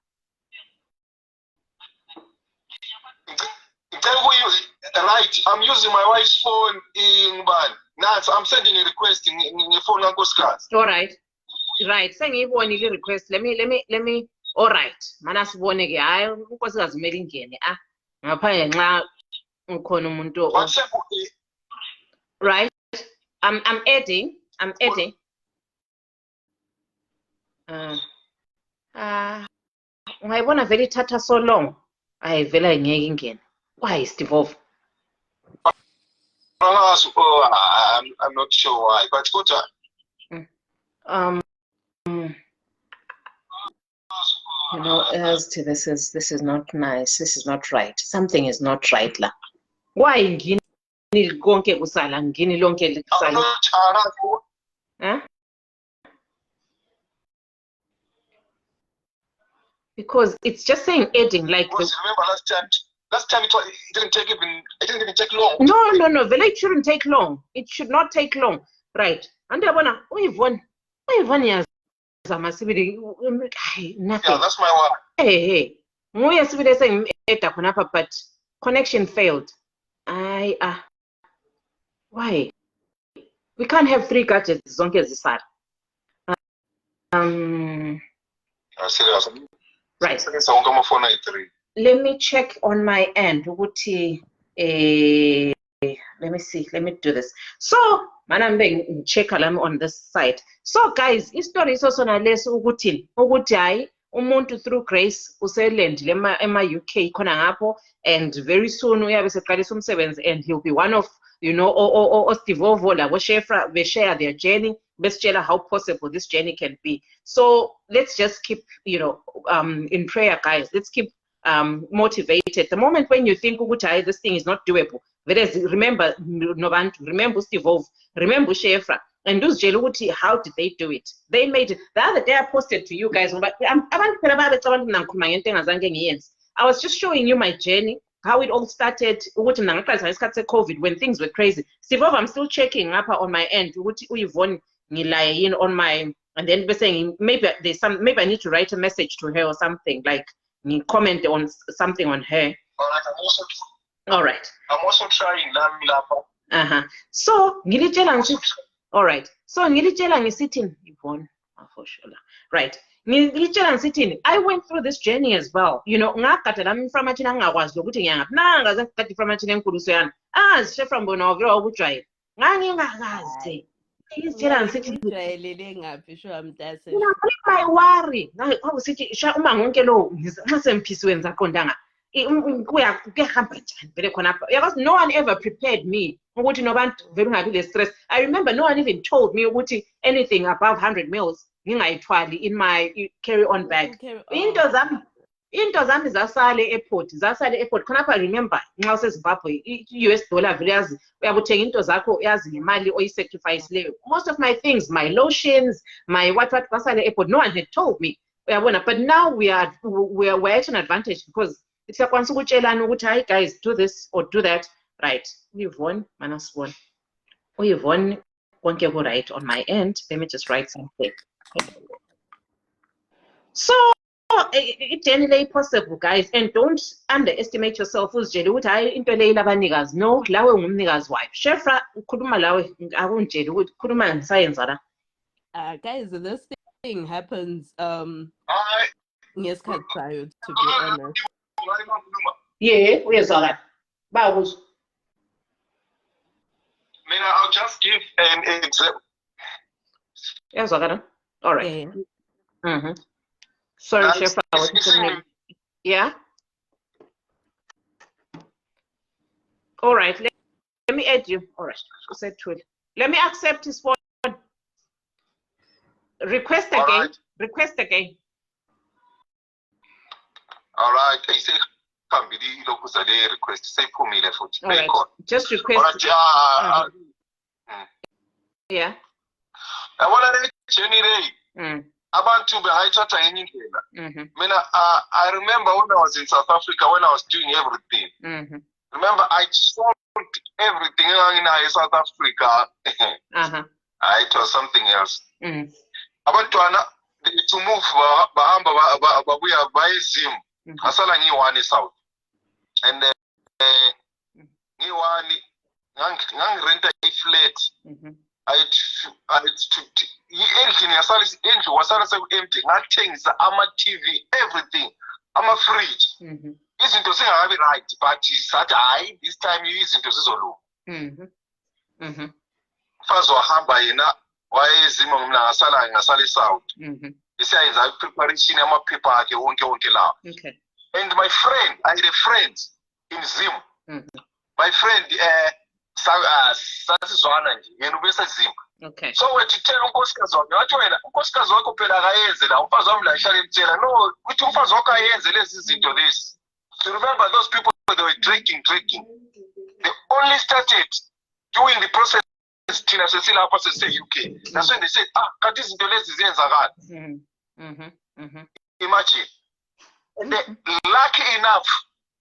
Right, I'm using my wife's phone in Ban. Now I'm sending a request in the phone class. All right. Right. Sengiyibonile i-request. Let me. All right. Mana sibone ke hayi unkosikazi kumele ingene ngaphandle nxa ukhona umuntu. Right. I'm adding. Ungayibona vele ithatha so long. Hayi vele ayingeke ingene. Why, Stivovo? I'm not sure why, but what? You know, as to this is not nice. This is not right. Something is not right la. Why ngini konke kusala ngini lonke likusala? Huh? because it's just saying adding like because remember last time it didn't even take long. No, Vele, it shouldn't take long. It should not take long. Right. And I wanna nothing. Yeah, that's my one. Hey. Saying but connection failed. Why? We can't have 3 gadgets zonke zisala. Serious. Right. So Let me check on my end. Let me see. Let me do this. So, I'm being check on this side. So, guys, history is also nales ukuthi hayi umuntu through grace uselendile ema UK khona ngapho, and very soon uyabe seqalisa umsebenzi, and he'll be one of Ostivovo labo Shefra, they share their journey, besitshela how possible this journey can be. So let's just keep in prayer, guys. Let's keep motivated. The moment when you think this thing is not doable, remember Steve, remember Shefra, and those Jeluti, how did they do it? They made it. The other day I posted to you guys, I was just showing you my journey, how it all started, COVID, when things were crazy. Steve, I'm still checking up on my end, on my, and then we're saying maybe I need to write a message to her or something, like comment on something on her. All right. I'm also trying So all right. So sitting Yvonne for sure. Right. I went through this journey as well. From my worry. No one ever prepared me. I remember no one even told me anything above 100 mils in my carry-on bag. Into zami zasale airport khonapha. Remember nxa useZimbabwe US dollar vele uyabuthenga into zakho yazi ngemali oyisacrifice leyo. Most of my things, my lotions, my what basale airport, no one had told me. But now we're at an advantage because it's siyakwanisa ukutshelana ukuthi hi guys, do this or do that. Right. Uyivone manasibona. Uyivone konke ku right on my end. Let me just write something. So it's generally possible, guys, and don't underestimate yourself. Uzitshele ukuthi hayi into le ilabanikazi. No, lawe ngumnikazi wayo. Shefra ukhuluma lawe akungitshela ukuthi khuluma ngisayenza la. Guys, this thing happens ngesikhathi sayo, to be honest. Yeah, uyezwakala. Bawuzwa. Mina, I'll just give an example. Uyezwakala? All right. Yeah. Sorry, Shefra. Yeah. All right. Let me add you. All right. Let me accept his phone. Request again. Right. Request again. All right. Request. Say for me the foot. All right. Just request. All right. Yeah. I want to generate. Abantu behayithatha ngenye indlela. Mina, I remember when I was in South Africa, when I was doing everything. Remember, I sold everything in South Africa. It was something else. Abantwana, to move bahamba babuya bayizim. Asala ngiwani South. And ngiwani ngangirenta iflat. Endlu wasala seku-empty, ngathengisa ama-TV, everything, ama-fridge. Izinto singakabi right, but sathi hayi, this time izinto zizolunga. Mfazi wahamba yena wayezima mina ngasala eSouth. Isiyayenza i-preparation yamaphepha akhe wonke lawo. And my friend, I had a friend in Zim. My friend sasizwana nje yena ubesezima. Okay. So wethithela unkosikazi wakhe wathi wena unkosikazi wakho phela akayenze la umfazi wami la ihlala emtshela no uthi umfazi wakho ayenze lezi zinto lezi. So remember those people, they were drinking. They only started doing the process thina sesilapha sese-UK. That's when they said kanti izinto lezi ziyenzakala. Imagine. Lucky enough,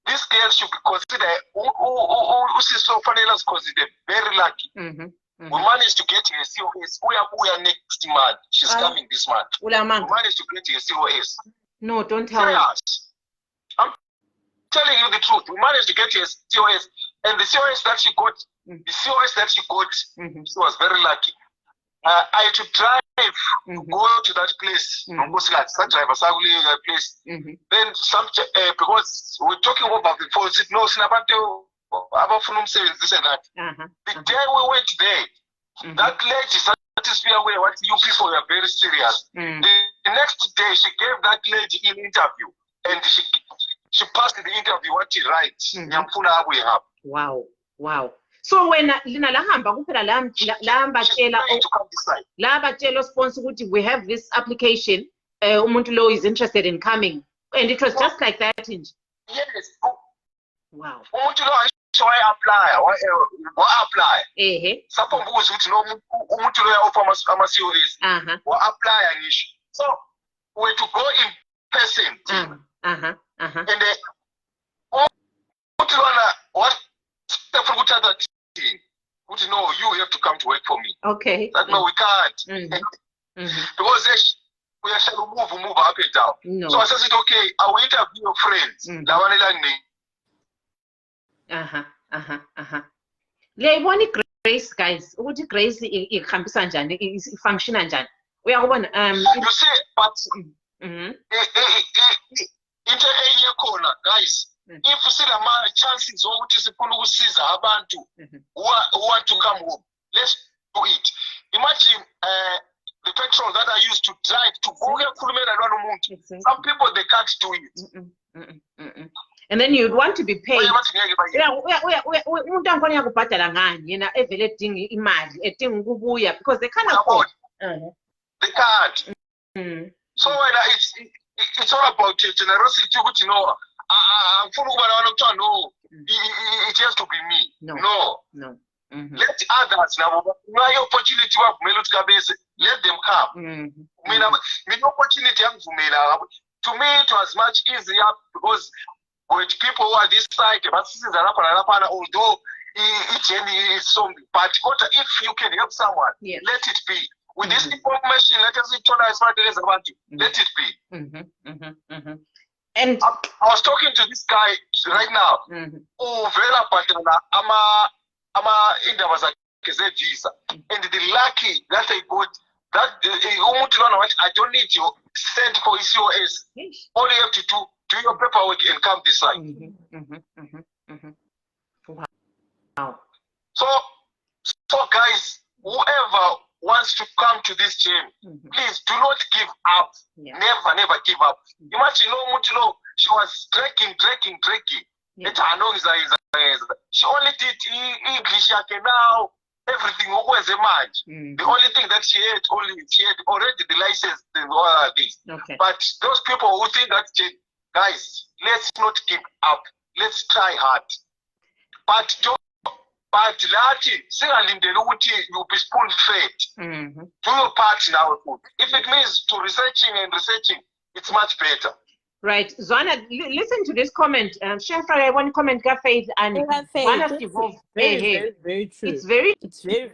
this girl should be considered very lucky. We managed to get her COS. We are next month. She's coming this month. We managed to get her COS. No, don't tell me. I'm telling you the truth. We managed to get her COS, and the COS that she got, she was very lucky. I had to drive to go to that place. Some drivers are really that place. Then some because we're talking about the phone. No, this and that. The day we went there, that lady satisfied where what you people were very serious. The next day she gave that lady an interview, and she passed the interview what she writes. Wow, wow. So when Lina lahamba kuphela la batshela sponsor ukuthi we have this application, umuntu lo is interested in coming, and it was just like that. Yes. Wow. Umuntu lo why apply? Sapombuza ukuthi no umuntu lo offer ama COS. Apply ngisho. So we to go in person. And umuntu lona what that no, you have to come to work for me. Okay. That no, we can't. Because we have to move up and down. No. So I said, okay, I will interview your friends. Leyibona Grace, guys. Ukuthi Grace ihambisa njani, ifunctiona njani. Uyakubona you see, but into enye khona, guys. If you see the chances of what is abantu who want to come home, let's do it. Imagine the petrol that I used to drive to go here. Some people they can't do it. And then you'd want to be paid. Umuntu angkhona yakubhadala ngani yena evele edinga imali edinga ukubuya because they can't afford. They can't. So it's all about generosity, but you know. No, it has to be me. No. Let others now. My opportunity let them come. Opportunity to me it was much easier because with people who are this side, although it is so but if you can help someone, let it be. With this information, let it be. And I was talking to this guy right now. Oh, Vela Patana, visa. And the lucky that I got that I don't need you send for COS. All you have to do your paperwork and come this side. Wow. So guys, whoever wants to come to this gym, please do not give up. Never give up. Imagine she was drinking. She only did English now. Everything was a match. The only thing that she had already the license and all this. But those people who think that, guys, let's not give up. Let's try hard. But Lati, you'll be spoon fed. Do your part now. If it means to researching, it's much better. Right. Zwana, listen to this comment. Share one comment, Faith, and one of the very true. It's very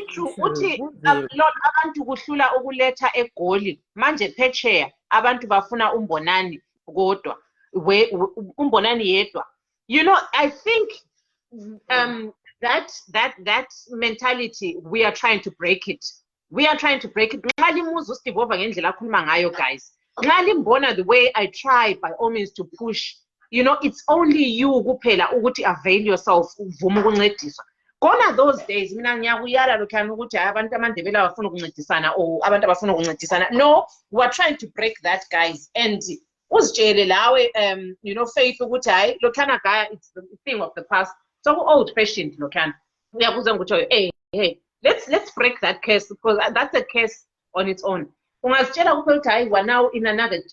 true. Lord, abantu kuhlula ukuletha eGoli. Manje phecheya abantu bafuna umbonani kodwa. Umbonani yedwa. You know, I think that mentality, we are trying to break it. Nxa limuza uSteve over ngendlela akhuluma ngayo, guys. Nxa limbona the way I try by all means to push, you know, it's only you kuphela ukuthi avail yourself uvuma ukuncediswa. Gona those days mina ngiyakuyala lokhana ukuthi abantu amandebela abafuna ukuncedisana or abantu abafuna ukuncedisana. No, we are trying to break that, guys. And uzitshele lawe you know, Faith ukuthi hayi lokhana guy, it's the thing of the past. So old fashioned lokhana. Uyabuza ukuthi hey, let's break that curse because that's a curse on its own. Ungazitshela kuphela ukuthi hayi we are now in another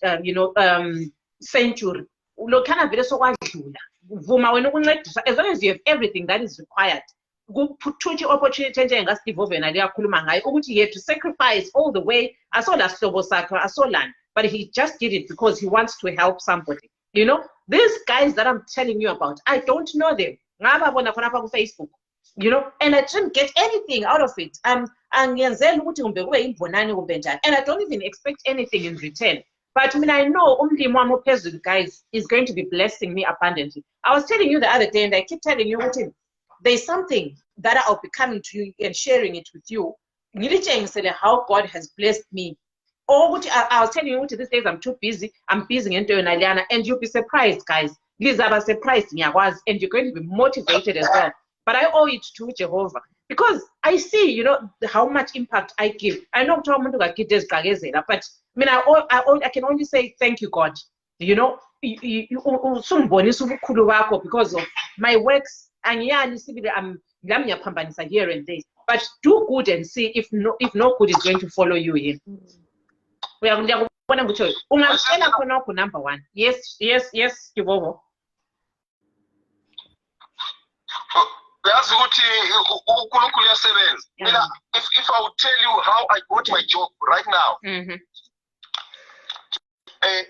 century. Lokhana vele sokwadlula. Vuma wena ukuncedisa as long as you have everything that is required. Kuphutsha opportunity enjenga Steve Ovena liyakhuluma ngayo ukuthi he had to sacrifice all the way asola sihlobo sakhe asolana, but he just did it because he wants to help somebody. You know, these guys that I'm telling you about, I don't know them. Facebook, you know, and I didn't get anything out of it. And I don't even expect anything in return. But I mean, I know only one person, guys, is going to be blessing me abundantly. I was telling you the other day, and I keep telling you, there's something that I'll be coming to you and sharing it with you. How God has blessed me. Or what I was telling you, these days I'm too busy. I'm busy into Aliana, and you'll be surprised, guys. These are surprised, and you're going to be motivated as well. But I owe it to Jehovah because I see, you know, how much impact I give. I know but I mean, I can only say thank you, God. You know, because of my works, and I'm here and there. But do good and see if no good is going to follow you in. We are number one. Yes, Kibobo. That's what if I would tell you how I got my job right now, I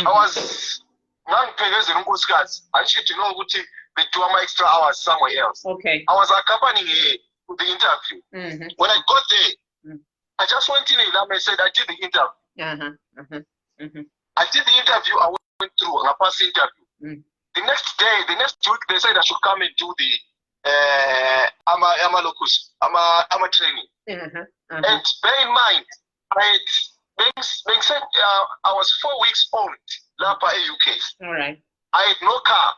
was I should know they do my extra hours somewhere else. Okay. I was accompanying the interview. When I got there, I just went in and I said I did the interview. I did the interview. I went through. I passed the interview. The next week, they said I should come and do the AMA training. And bear in mind, I said I was 4 weeks old. Lapa UK. All right. I had no car.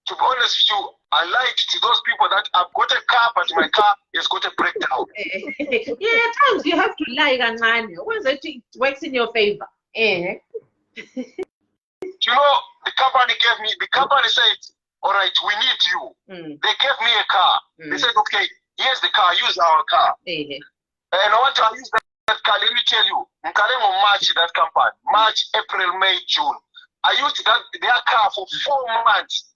To be honest with you, I lied to those people that I've got a car, but my car has got a breakdown. Yeah, at times you have to lie, Ganani. Once it works in your favor. You know, the company said, all right, we need you. They gave me a car. They said, okay, here's the car, use our car. And I want to use that car. Let me tell you, March, that company, March, April, May, June. I used their car for 4 months.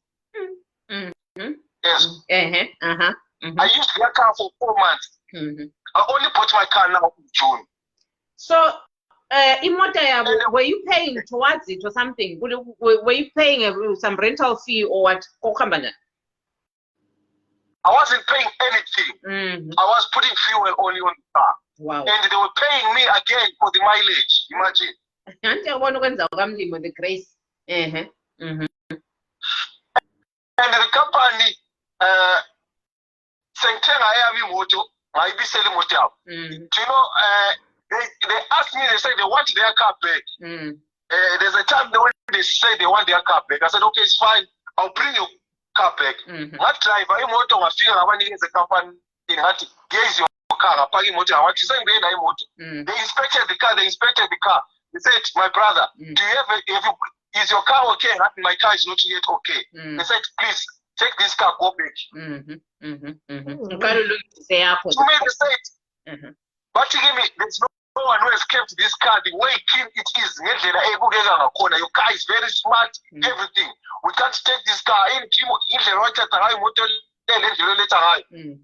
Yes. I used their car for 4 months. I only bought my car now in June. So, were you paying towards it or something? Were you paying some rental fee or what? I wasn't paying anything. I was putting fuel only on the car. Wow. And they were paying me again for the mileage. Imagine. The grace. And the company you know, they asked me, they said they want their car back. There's a time when they say they want their car back. I said, okay, it's fine. I'll bring your car back. That driver, the company in Hati, gave your car. They inspected the car. They said, my brother, do you have is your car okay? My car is not yet okay. They said, please take this car, go back. To me, they said, but there's no one who has kept this car the way clean it is. Your car is very smart, everything. We can't take this car in.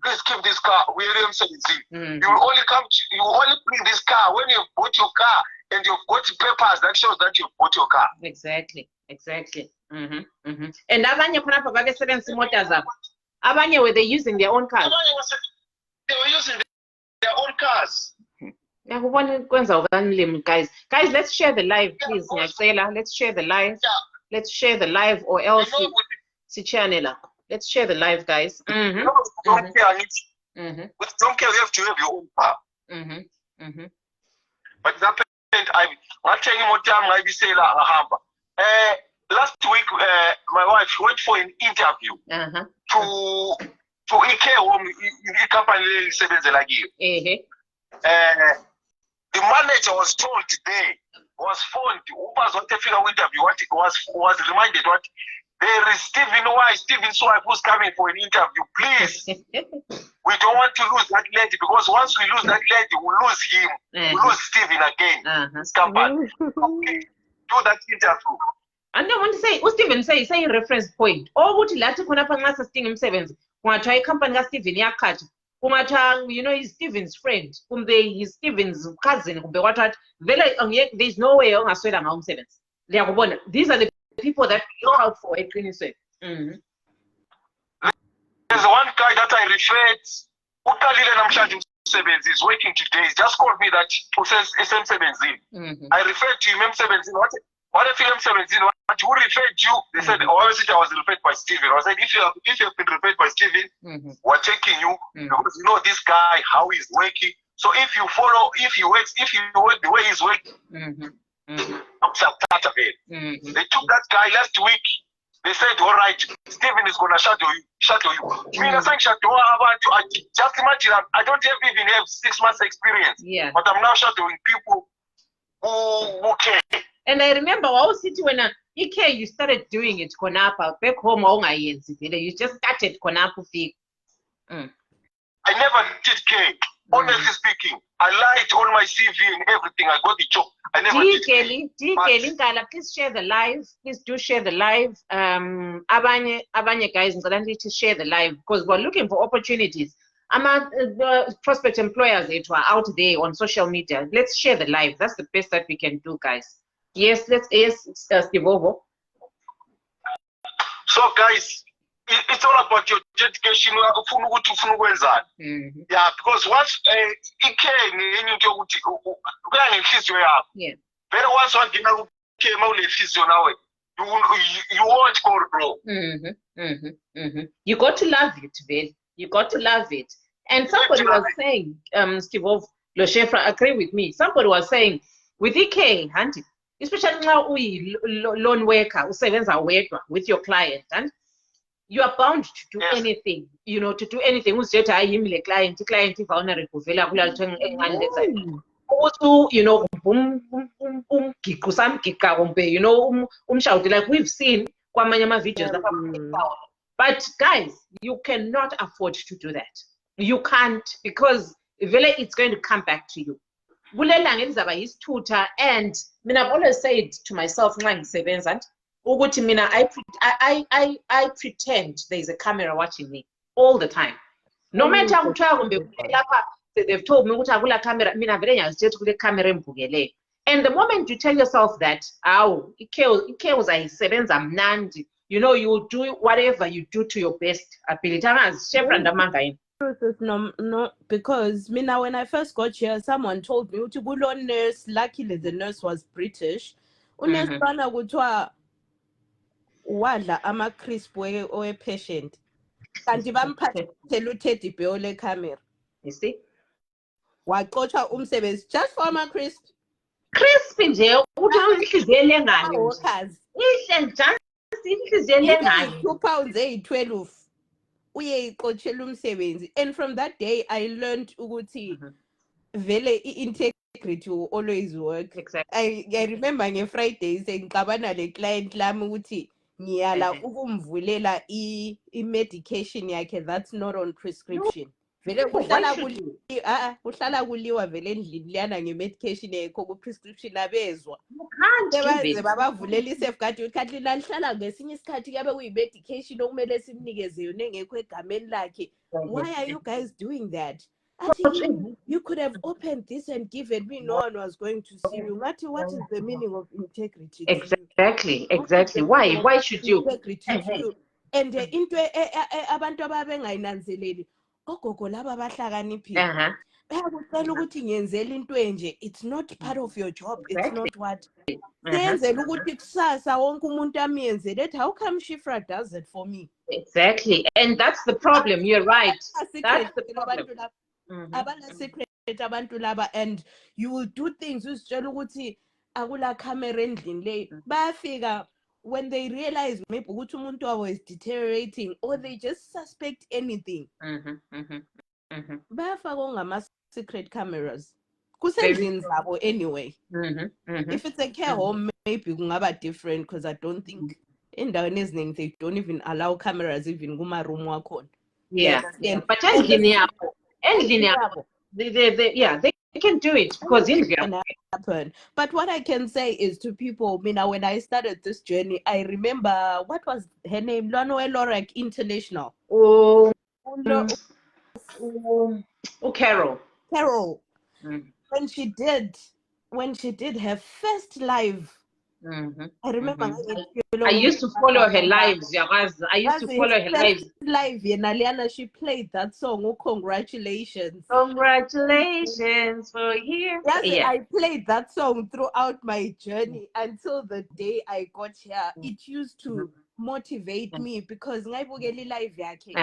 Please keep this car. You will only bring this car when you've bought your car and you've got papers that shows that you've bought your car. Exactly. And abanye khonapha babesebenzisa imota zabo. Abanye were they using their own cars? They were using their own cars. Guys, let's share the live, please. Let's share the live. Let's share the live, or else let's share the live, guys. With don't care, you have to have your own car. But that point, I'm telling you more time. I be saying last week, my wife went for an interview to IKEA home in the company the manager was told today, was phoned, Uber's not taking an interview, was reminded what there is Stephen's wife who's coming for an interview. Please, we don't want to lose that lady, because once we lose that lady, we'll lose him. We'll lose Stephen again. This company. Okay, do that interview. And I want to say, Stephen say reference point. Or would you like to connect with Stephen 7? Want to try company Stephen Yakaj? you know, he's Steven's friend, he's Steven's cousin, there's no way ongaswela ngawo umsebenzi. These are the people that we look out for eqinisweni. There's one guy that I referred, uqalile namhlanje umsebenzi, is working today. He just called me that who says SM17. I referred to him M17. What if M17? Who referred you? They said, obviously I was referred by Steven. I said, if you have been referred by Steven, we're taking you because you know this guy, how he's working. So if you follow, if you work the way he's working, they took that guy last week. They said, all right, Steven is going to shadow you. I saying shadow, just imagine, I don't even have 6 months experience. Yeah. But I'm now shadowing people who care. And I remember when you started doing it, Konapa, back home, you just started Konapa. I never did care. Honestly speaking, I lied on my CV and everything. I got the job. I never did care. Please share the live. Please do share the live. Abanye guys, to share the live because we're looking for opportunities. The prospect employers that are out there on social media. Let's share the live. That's the best that we can do, guys. Yes, Steve Ovo. So, guys, it's all about your dedication. Yeah, because once once one you won't go, bro. You got to love it, Bill. You got to love it. And somebody was saying, Steve Ovo, Loshefra, agree with me. Somebody was saying, with EK, Hunting, especially now we loan worker usebenza wedwa with your client, and you are bound to do anything, you know, to do anything. Usithetha hayi yimi le client vulnerable vela kula lithenga engani letsa. Also, you know, you know, like we've seen kwamanye ama videos lapha. But guys, you cannot afford to do that. You can't, because vele it's going to come back to you. And I've always said to myself, I pretend there's a camera watching me all the time. No matter how they've told me camera, and the moment you tell yourself that, you know, you do whatever you do to your best ability. No, because when I first got here, someone told me uthi nurse, luckily the nurse was British. Unurse bana kuthiwa wadla ama crisp we patient. Kanti bamphathela uTeddy Bear le camera. You see? Waqotsha umsebenzi just for ama crisp. Crisp nje uthi inhliziyo lengane. Workers. Ihle just inhliziyo lengane. £2.12. And from that day I learned ukuthi vele integrity will always work. Exactly. I remember on Friday saying ngixabana le client lami ukuthi ngiyala ukumvulela i-medication yakhe that's not on prescription. Vele uhlala kuliwa vele endlini liyana nge-medication yakho ku-prescription abezwa. Baze babavulela i-safeguard ukuthi lihlala ngesinye isikhathi kuyabe kuyi-medication okumele simnikeze yona engekho egameni lakhe. Why are you guys doing that? You could have opened this and given me, no one was going to see you. What is the meaning of integrity? Exactly. Why should you? Integrity to you. And into abantu ababengayinanzeleli ogogo laba bahlakaniphile. Bayakutshela ukuthi ngiyenzela into enje. It's not part of your job. It's not what. Senzela ukuthi kusasa wonke umuntu amiyenzele. How come Shifra does it for me? Exactly. And that's the problem. You're right. That's the problem. Secret abantu laba, and you will do things usitshela ukuthi akula camera endlini le. Bayafika when they realize maybe ukuthi umuntu wabo is deteriorating or they just suspect anything. Bayafaka ngama secret cameras kusendlini zabo anyway. If it's a care home maybe kungaba different, because I don't think endaweni eziningi they don't even allow cameras even kuma room wakhona. But endlini yabo they can do it because it can happen. But what I can say is to people, when I started this journey, I remember what was her name, Lonwe Lorek International. Carol. Carol. When she did her first live. I remember I used to follow her lives. I used to follow her lives. Live, Naliana, she played that song. Oh, congratulations! Congratulations for here. Yes, Yeah. I played that song throughout my journey until the day I got here. It used to motivate me because ngayibukela live yakhe.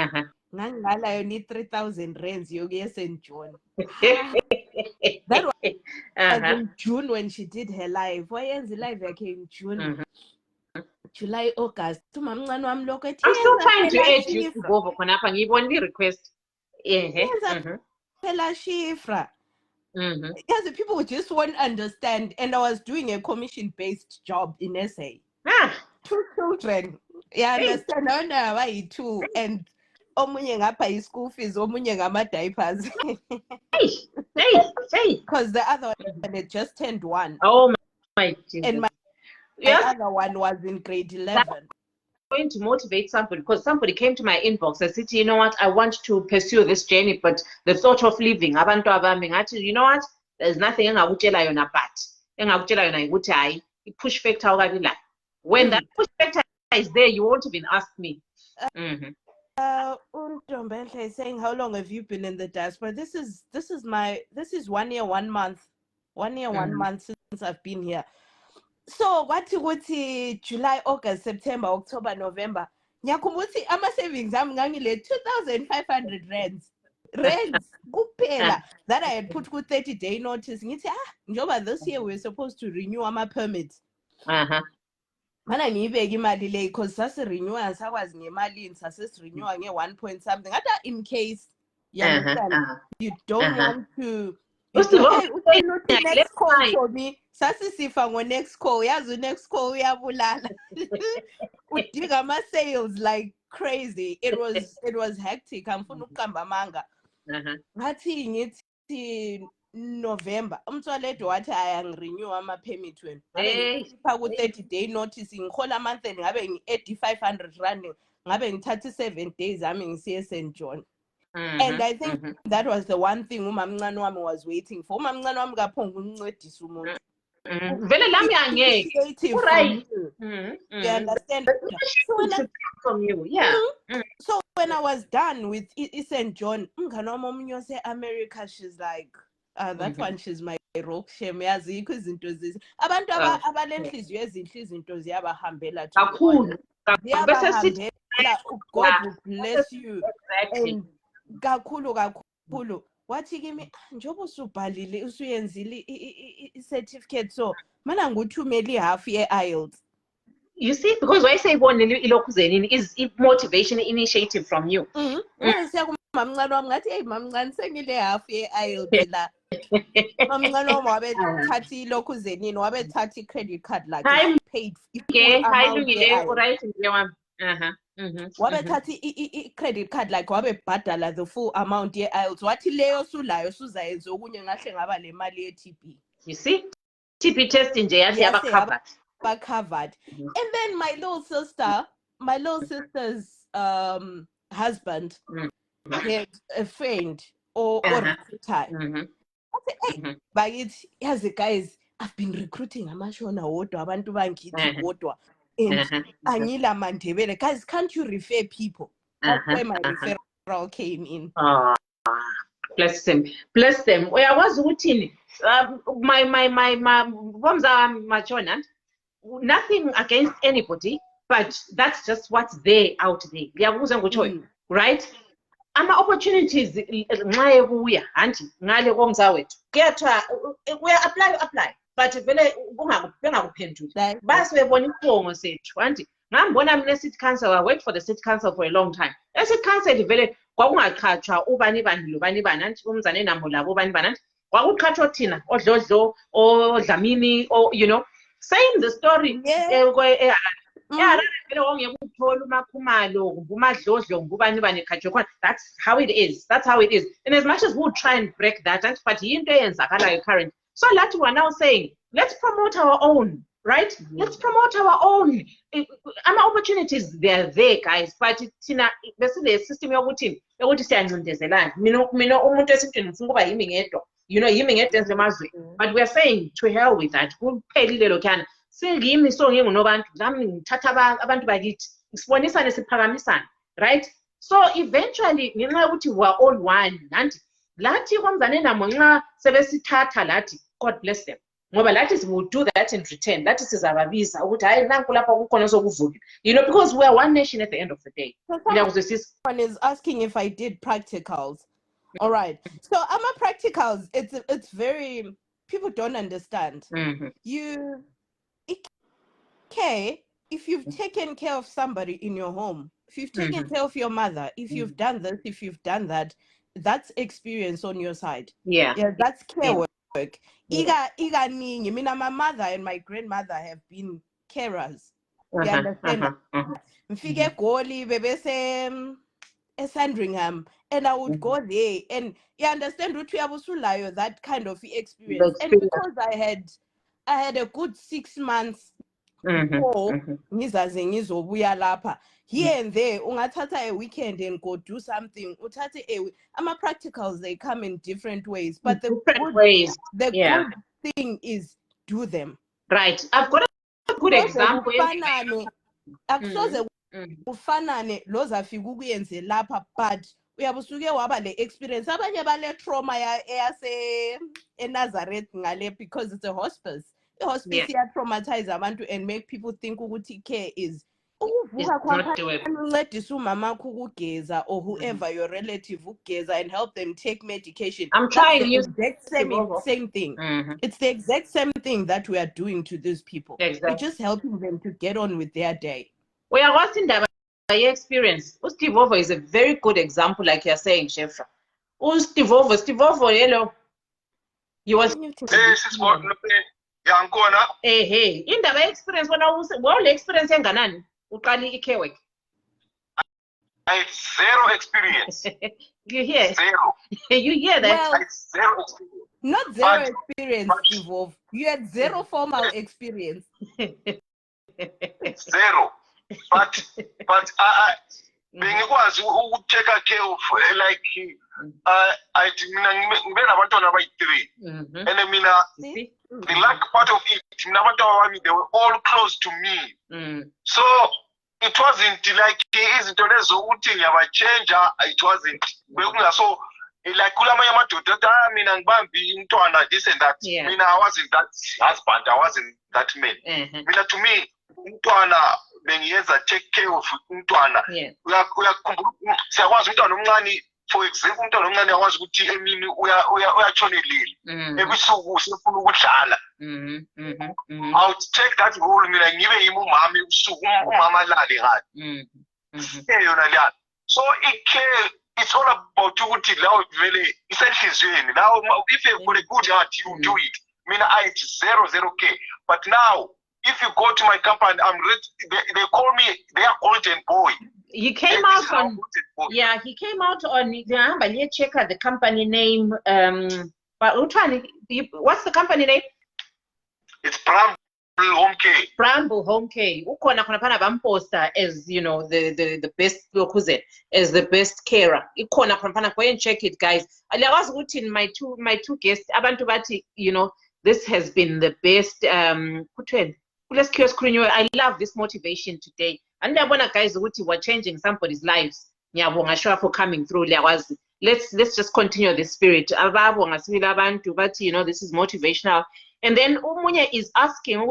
Ngangala yoni 3,000 rands yogi St. John. That was in June when she did her live. Why is the live yakhe in June? July, August. I'm still trying to add you to go for Konapa. You want the request? Yes, the people just won't understand. And I was doing a commission-based job in SA. 2 children. Yeah, understand? Oh, no, why 2? And omunye ngapha school fees, omunye ngama diapers. Because the other one had just turned 1. Oh my Jesus. And my other one was in grade 11. Going to motivate somebody because somebody came to my inbox and said, you know what, I want to pursue this journey, but the thought of leaving, abantu abami ngathi, you know what, there's nothing engakutshela yona but engakutshela yona ukuthi hayi push factor okabi la. When that push factor is there, you won't even ask me. Untombenhle is saying, how long have you been in the diaspora? This is 1 year 1 month. 1 year 1 month since I've been here. So what July, August, September, October, November. Nyakumbuthi ama savings am ngangile 2,500 rands kuphela that I had put ku 30-day notice. Ngithi njoba this year we're supposed to renew our permits. Mana ngiyibeka imali le because sase renew sakwazi ngemali sase renew nge 1 point something. Ata in case you don't want to next call for me. Sasisifa ngo next call. Yazi next call uyabulala. Udiga ama sales like crazy. It was hectic. Amfuna ukukamba manga. Ngathi ngithi November. Umthwaledo wathi ayangirenew ama permit wena. Ngipha ku 30-day notice ngihola a month and ngabe ngi 8,500 rand. Ngabe ngithatha 7 days ami ngisiye St. John. And I think that was the one thing umamncane wami was waiting for. Umamncane wami kaphonga ukuncedisa umuntu. Vele lami angeke. Right. You understand? From you. Yeah. So when I was done with St. John, umngane wami omunye ose-America, she's like, that one she's my rock shame yazi yikho izinto zizi. Abantu abalenhliziyo ezinhle izinto ziyabahambela to kakhulu. God will bless you. Exactly. And kakhulu wathi kimi njoba usubhalile usuyenzile i-certificate so mana nguthumeli half ye-IELTS. You see, because why say one ilokuzeni is motivation initiative from you. Siya kumamncane wami ngathi hey mamncane sengile half ye-IELTS la. Mamncane wami wabe thathi ilokhuzeni wabe thathi credit card lakhe paid amount ye-IELTS. Wabe thathi i-credit card like wabe bhadala the full amount ye-IELTS wathi leyo sulayo suzayenza okunye ngahle ngaba le mali ye-TB. You see, TB testing nje yathi yaba covered. And then my little sister's husband had a friend or time. I said, hey, but guys, I've been recruiting amashona wodwa abantu bangithi wodwa. And Anila Mantevele, guys, can't you refer people? That's where my referral came in. Bless them. Bless them. Where I was routine. My Machona, nothing against anybody, but that's just what's there out there. Right? Ama opportunities nxa ebuya anti ngale komza wethu. Kuyathiwa we apply. But vele bengakuphenduli basi bebona isibongo sethu anti ngambona mina city council. I worked for the city council for a long time. The city council vele kwakungaqhatshwa ubani bani lobani bani anti umzane namo labo ubani bani anti kwakuqhatshwa thina odlodlo odlamini or you know same the story vele wongeke uthola umakhumalo ngumadlodlo ngubani bani eqhatshwe khona. That's how it is. And as much as we would try and break that but into eyenzakalayo current. So that we are now saying, let's promote our own, right? Let's promote our own. Opportunities, they're there, guys. But Tina, the system you're putting, you're going to say, you know, but we're saying to hell with that. We'll pay little can. Sing him so him no bantu abantu bakithi isibonisane siphakamisane, right? So eventually ngenxa ukuthi we're all one nanti lathi kwamzane namo nxa sebesithatha lathi God bless them ngoba lathi will do that in return. That is sizababiza ukuthi hayi nanku lapha kukhona sokuvuka, you know, because we are one nation at the end of the day. Someone is asking if I did practicals. All right, so practicals, it's very, people don't understand. Okay, if you've taken care of somebody in your home, if you've taken care of your mother, if you've done this, if you've done that, that's experience on your side. Yeah, that's care work. Iga ningi. Mina, my mother and my grandmother have been carers. You understand? Mfike goli bebese Sandringham, and I would go there, and you understand that kind of experience. And because I had a good 6 months before ngizaze ngizobuya lapha, here and there ungathatha a weekend and go do something. Ama practicals, they come in different ways, but the good thing is do them. Right. I've got a good example. Ufanane loza fika ukuyenze lapha, but uyabusuke waba le experience. Abanye bale trauma eyase eNazareth ngale, because it's a hospice. The hospice traumatize abantu and make people think ukuthi care is ukuvuka kwancedisa umama ukugeza or whoever your relative ukugeza and help them take medication. I'm trying to use the exact same thing. It's the exact same thing that we are doing to these people. Exactly. We're just helping them to get on with their day. We are watching that experience. Steve Ovo is a very good example, like you're saying, Shefra. Steve Ovo, hello. You was hey. In the experience when I was experience enganani? Uqali ikewek. I had zero experience. You hear? Zero. You hear that? Well, I had zero experience. Not zero experience, Steve Ovo. You had zero formal experience. Zero. But bengikwazi ukuteka care of like I mina abantwana abayi-3 and mina the lack part of it, mina abantwana bami, they were all close to me. So it wasn't like izinto lezo ukuthi ngiyabachenja, it wasn't bekungaso like kulamanye amadoda mina ngibambi umntwana this and that. Mina I wasn't that husband, I wasn't that man. Mina to me umntwana bengiyenza take care of umntwana. Uyakhumbula siyakwazi umntwana omncane, for example umntwana omncane yakwazi ukuthi emini uyatshonelile ebusuku sefuna ukudlala. I would take that role, mina ngibe yimi umama ebusuku, umama alale ngani yona leya. So it's all about ukuthi lawo vele isenhlizweni lawo, if you've got a good heart you do it. Mina I had zero K, but now if you go to my company, I'm ready. They call me their golden boy. He came out on, he came out on the company name. But what's the company name? It's Bramble Home Care. Bramble Home Care. Ukona pana bamposter as, you know, the best as the best carer. Ikona pana, go and check it, guys. I was in my two guests. Abantu bati, you know, this has been the best. I love this motivation today. And I want guys we're changing somebody's lives. For coming through. Let's just continue the spirit. But you know, this is motivational. And then Umunya is asking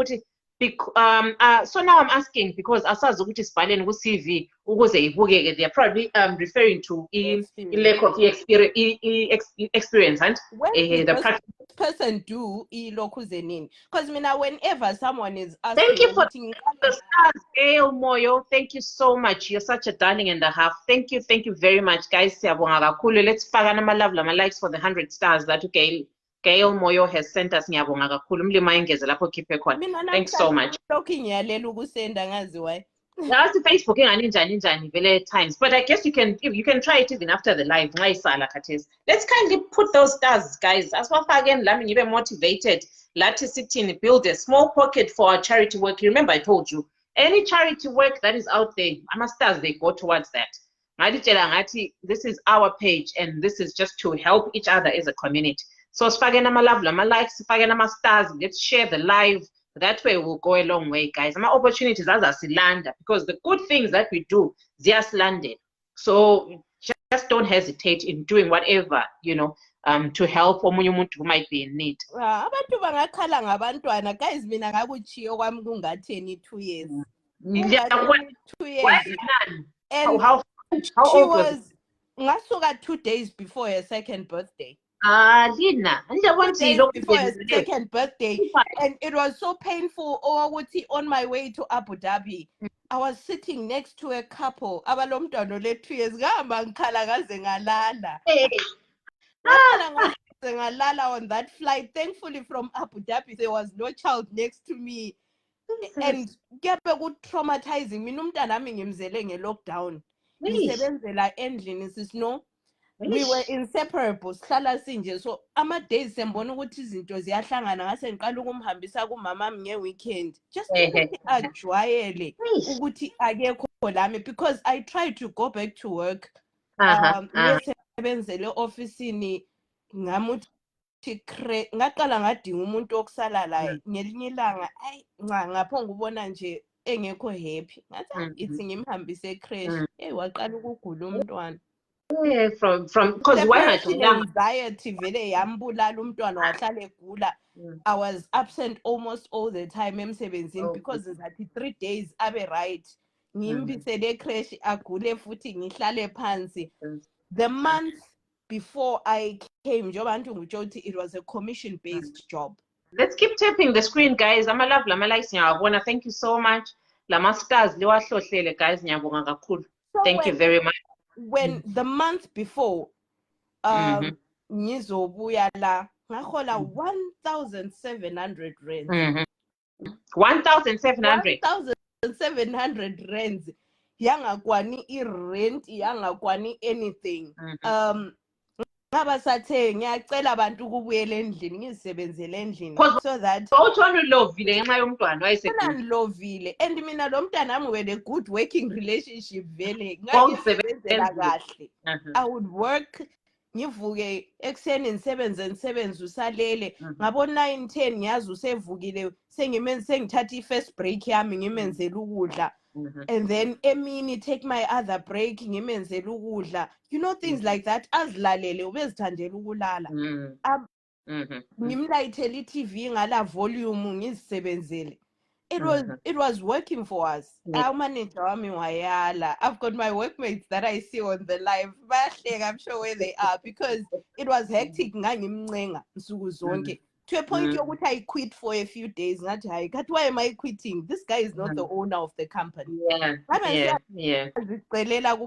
so now I'm asking because asazi ukuthi sibhaleni ku CV ukuze ibukeke. They're probably referring to lack of experience and the person do ilokuzenin. Because whenever someone is asking, thank you for the stars, Gail Moyo. Thank you so much. You're such a darling and a half. Thank you very much, guys. Let's fagana my love, my likes for the 100 stars that Gail Moyo has sent us. Thanks so much. That's the Facebook ninja times. But I guess you can try it even after the live. Let's kindly put those stars, guys. As well again, let me be motivated. Let's sit in, build a small pocket for our charity work. Remember, I told you, any charity work that is out there, stars they go towards that. This is our page, and this is just to help each other as a community. So spagana love, my likes, spagana stars. Let's share the live. That way we'll go a long way, guys. My opportunities as a cylinder, because the good things that we do, they are slanted. So just don't hesitate in doing whatever, to help omunye who might be in need. Abantu bangakhala ngabantwana, guys, mina ngakuchiyo kwami kungatheni 2 years. 2 years. And how she was ngasuka 2 days before her second birthday. Lina, 2 days before her second birthday, and it was so painful. On my way to Abu Dhabi, I was sitting next to a couple. Abalomntwana le 2 years. Ngikhala ngaze ngalala. Ngalala on that flight. Thankfully, from Abu Dhabi, there was no child next to me. And kepha ku traumatizing. Mina umntana ami ngimzele nge-lockdown. Ngisebenzela endlini sisino. We were inseparable. Sihlala sinje. So ama-days sembona ukuthi izinto ziyahlangana ngase ngiqala ukumhambisa kumama nge-weekend. Just ukuthi ajwayele ukuthi akekho lami, because I tried to go back to work. Ngisebenzele officeini ngamuthi ngaqala ngadinga umuntu okusala la ngelinye ilanga ngaphonga ubona nje engekho happy. Ngathi ithi ngimhambise e-crash. Waqala ukugula umntwana. From because why anxiety vele yambulala umntwana wahlala egula. I was absent almost all the time emsebenzini because ngizathi 3 days abe right. Ngimbisele e-crash agule futhi ngihlale phansi. The month before I came, it was a commission-based job. Let's keep tapping the screen, guys. I'm a love, I'm a like, thank you so much. Lama stars, guys. Thank you very much. When the month before, ngizobuya la, ngahola 1,700 rands. 1,700. 1,700 rands. Yangakwani i-rent, yangakwani anything. Ngaba sathe ngiyacela abantu ukubuyela endlini ngizisebenzele endlini so that lovile ngenxa yomntwana wayeselovile, and mina lo mntana ami we a good working relationship vele ngayisebenzela kahle. I would work ngivuke ekseni ngisebenze usalele ngabo 9-10 ngiyazi usevukile sengithatha i-first break yami ngimenzela ukudla. And then emini take my other break ngimenzela ukudla, things like that. Azilalele ubezithandela ukulala. Ngimlayithela i-TV ngala volume ngizisebenzele. It was working for us. Our manager wami wayala. I've got my workmates that I see on the live. I'm sure where they are, because it was hectic ngangimncenga nsuku zonke. To a point yokuthi I quit for a few days. Why am I quitting? This guy is not the owner of the company. Yeah.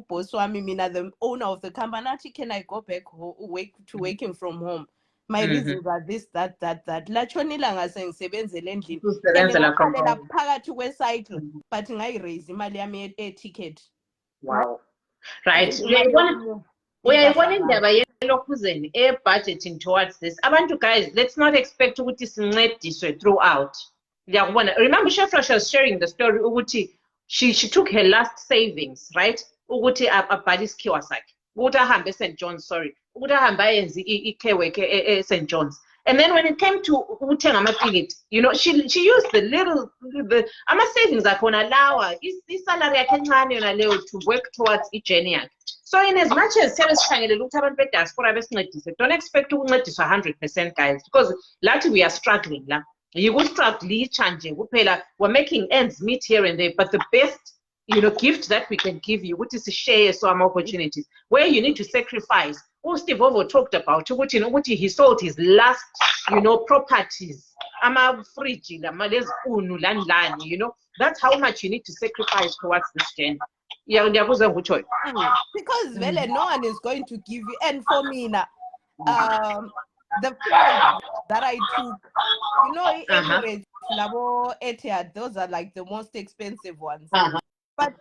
Boss wami mina the owner of the company. Can I go back working from home? My reasons are this, that. Lachonila ngasengibenzele endlini. Ngikhalela phakathi kwe-cycle, but ngayiraise imali yami e-ticket. Wow. Right. We are budgeting towards this. Abantu guys, let's not expect ukuthi sincediswe throughout. Remember Shefra was sharing the story ukuthi she took her last savings, right? Ukuthi abhalisikhiwa sakhe. Ukuthi ahambe St. John's, sorry. Ukuthi ahambe ayenze i-care work St. John's. And then when it came to ukuthenga ama-ticket, she used the ama-savings akhona lawa, i-salary yakhe encane yona leyo to work towards i-journey yakhe. So in as much as siyabesikhangele ukuthi abantu be-diaspora besincedise, don't expect ukuncediswa 100%, guys, because lathi we are struggling la. Yikustruggle nje kuphela, we're making ends meet here and there, but the best gift that we can give you, which is to share some opportunities where you need to sacrifice. Steve Ovo talked about ukuthi he sold his last properties, ama-fridge, that's how much you need to sacrifice towards this journey. Because no one is going to give you. And for me now, the flight that I took, Emirates, Labo, Etihad, those are like the most expensive ones. But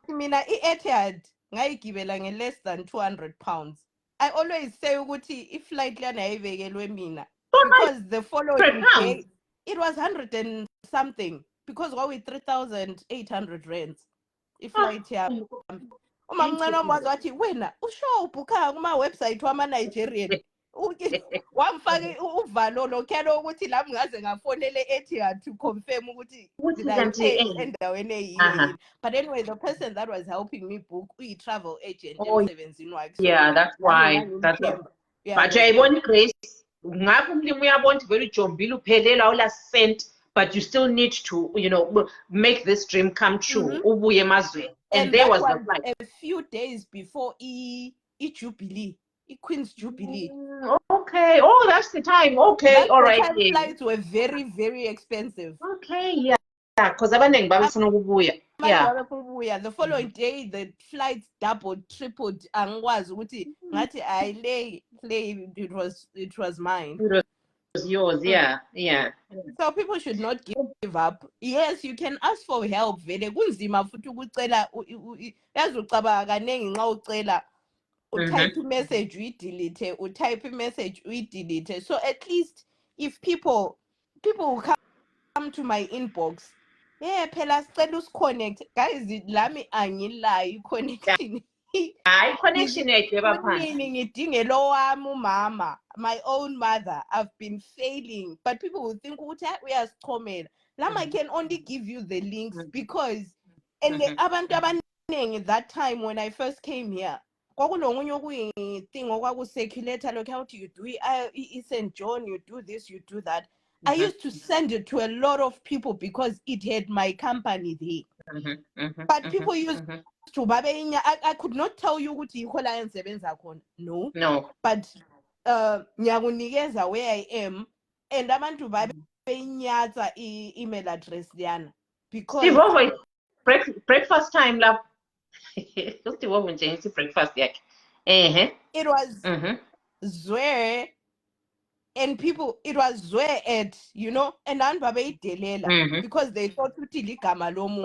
mina i-Etihad ngayigibela nge-less than 200 pounds. I always say ukuthi i-flight lana yayibekelwe mina because the following day it was 100 and something because we 3,800 rands i-flight yami. Umamncane wami wathi wena usho ubhukha kuma website wama Nigerian wamfaka uvalo lokhelo ukuthi lami ngaze ngafonele Etihad to confirm ukuthi endaweni eyiyo. But anyway, the person that was helping me book uyi-travel agent emsebenzini wakhe. Yeah, that's why. That's why. But uyayibona Grace, ngapha umlimi uyabona very jombile uphelela ula cent, but you still need to, you know, make this dream come true. Ubuye emazweni. And there was the flight. A few days before Jubilee. Queen's Jubilee. Okay. Oh, that's the time. Okay. All right. The flights were very, very expensive. Okay. Yeah. Because abanengi babefuna ukubuya. Yeah. The following day, the flights doubled, tripled. Angwazi ukuthi ngathi I lay. It was mine. It was yours. Yeah. Yeah. So people should not give up. Yes, you can ask for help. Vele kunzima futhi ukucela yazi ucabanga kanengi nxa ucela. Type a message, we delete. Type a message, we delete. So at least if people will come to my inbox, yeah, phela sicela usiconnect. Guys, lami angilai connection. Connection ngidinge lo wami umama, my own mother. I've been failing, but people will think we are sicomela. Lami I can only give you the links because and abantu abaningi at that time when I first came here. Thing circulator look how do you do it St. John, you do this, you do that. I used to send it to a lot of people because it had my company there. But people used to I could not tell you what you call no. But nyakunikeza where I am and abantu babenyaza email address diana because breakfast time lab. It was Zwe and people it was Zwe at and delela because they thought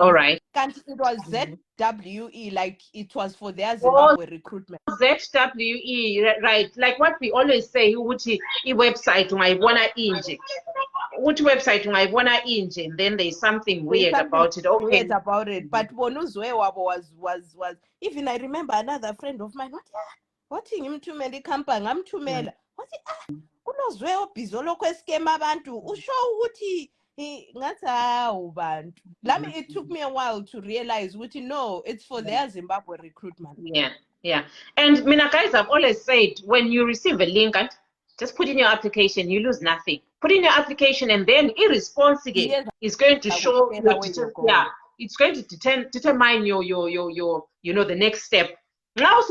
all right. It was ZWE, like it was for their Zimbabwe recruitment. ZWE, right, like what we always say, which website which website and then there's something weird about it. Okay. Weird about it. But Bonuzwe was even I remember another friend of mine, what him to many company, I'm to mail. What Unozwe obizolo kweskema abantu usho ukuthi it took me a while to realize which no, it's for their Zimbabwe recruitment. Yeah. And Mina guys, I've always said when you receive a link and just put in your application, you lose nothing. Put in your application and then irresponsible is going to show it's going to determine your the next step. Now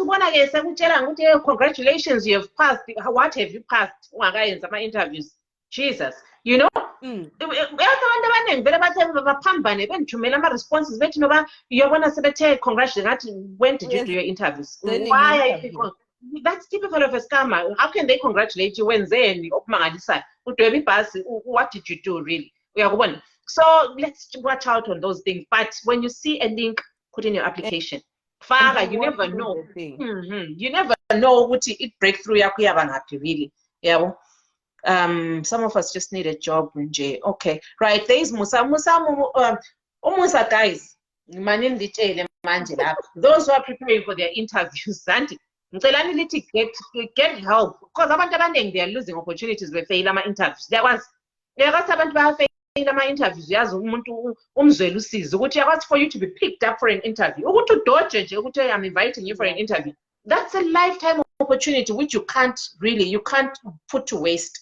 congratulations, you have passed. What have you passed? My interviews. Jesus. Responses congratulations. When did you do your interviews? Why are people? That's typical of a scammer. How can they congratulate you when they what did you do really? So let's watch out on those things. But when you see a link, put in your application. Father, you never know. You never know what it breakthrough really. Yeah. Some of us just need a job in J. Okay, right. There is Musa guys. Those who are preparing for their interviews, get help because they are losing opportunities with fail interviews. There was interviews. For you to be picked up for an interview. I'm inviting you for an interview. That's a lifetime opportunity which you can't put to waste.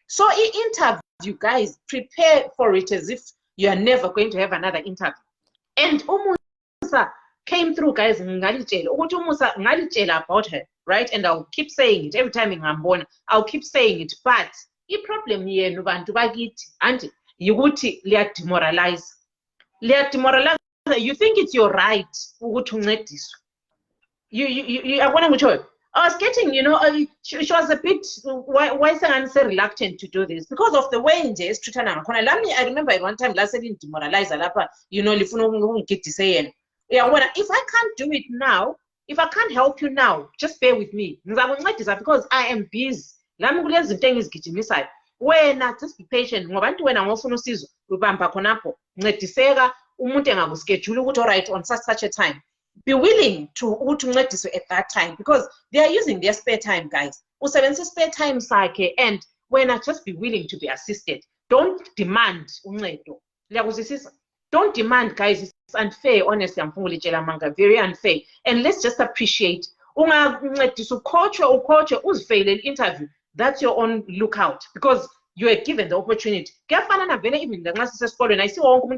So interview, guys, prepare for it as if you are never going to have another interview. And Umusa came through, guys, about her, right? And I'll keep saying it every time I'm born. I'll keep saying it, but the problem here, and you would demoralize. You think it's your right to this. I was getting, she was a bit, why say reluctant to do this? Because of the way in Jay's I remember at one time, last demoralize, Yeah, when if I can't do it now, if I can't help you now, just bear with me. Because I am busy. Lami kulezinto engizigijimisayo. Wena just be patient. Ngoba nti wena ngofuna usizo ubamba khonapho. Ncediseka umuntu engakuschedule ukuthi all right on such a time. Be willing to uncediswe at that time because they are using their spare time, guys. Usebenzisa spare time sakhe and wena just be willing to be assisted. Don't demand uncedo. Don't demand, guys. It's unfair, honestly. I'm very unfair. And let's just appreciate. Coach fail an interview. That's your own lookout because you are given the opportunity. Even I see all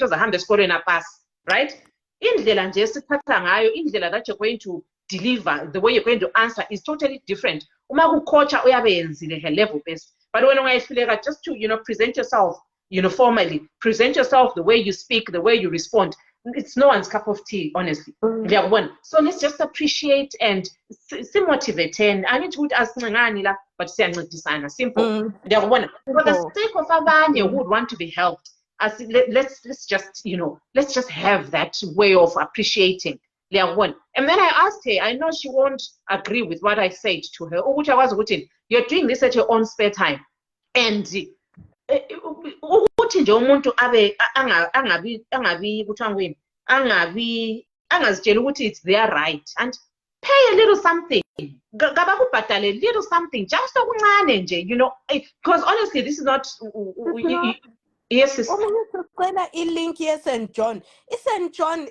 right? That you're going to deliver, the way you're going to answer is totally different. Coach level best. But when I feel like just to present yourself formally, present yourself the way you speak, the way you respond. It's no one's cup of tea, honestly. So let's just appreciate and motivate. And I need to ask but say designer simple. For the sake of Abanye who would want to be helped, let's just have that way of appreciating. And then I asked her, I know she won't agree with what I said to her. Which I was waiting. You're doing this at your own spare time. And ukuthi nje umuntu abe angazitshela ukuthi it's their right and pay a little something kabakubhadale a little something just okuncane nje because honestly this is not yes link yes and John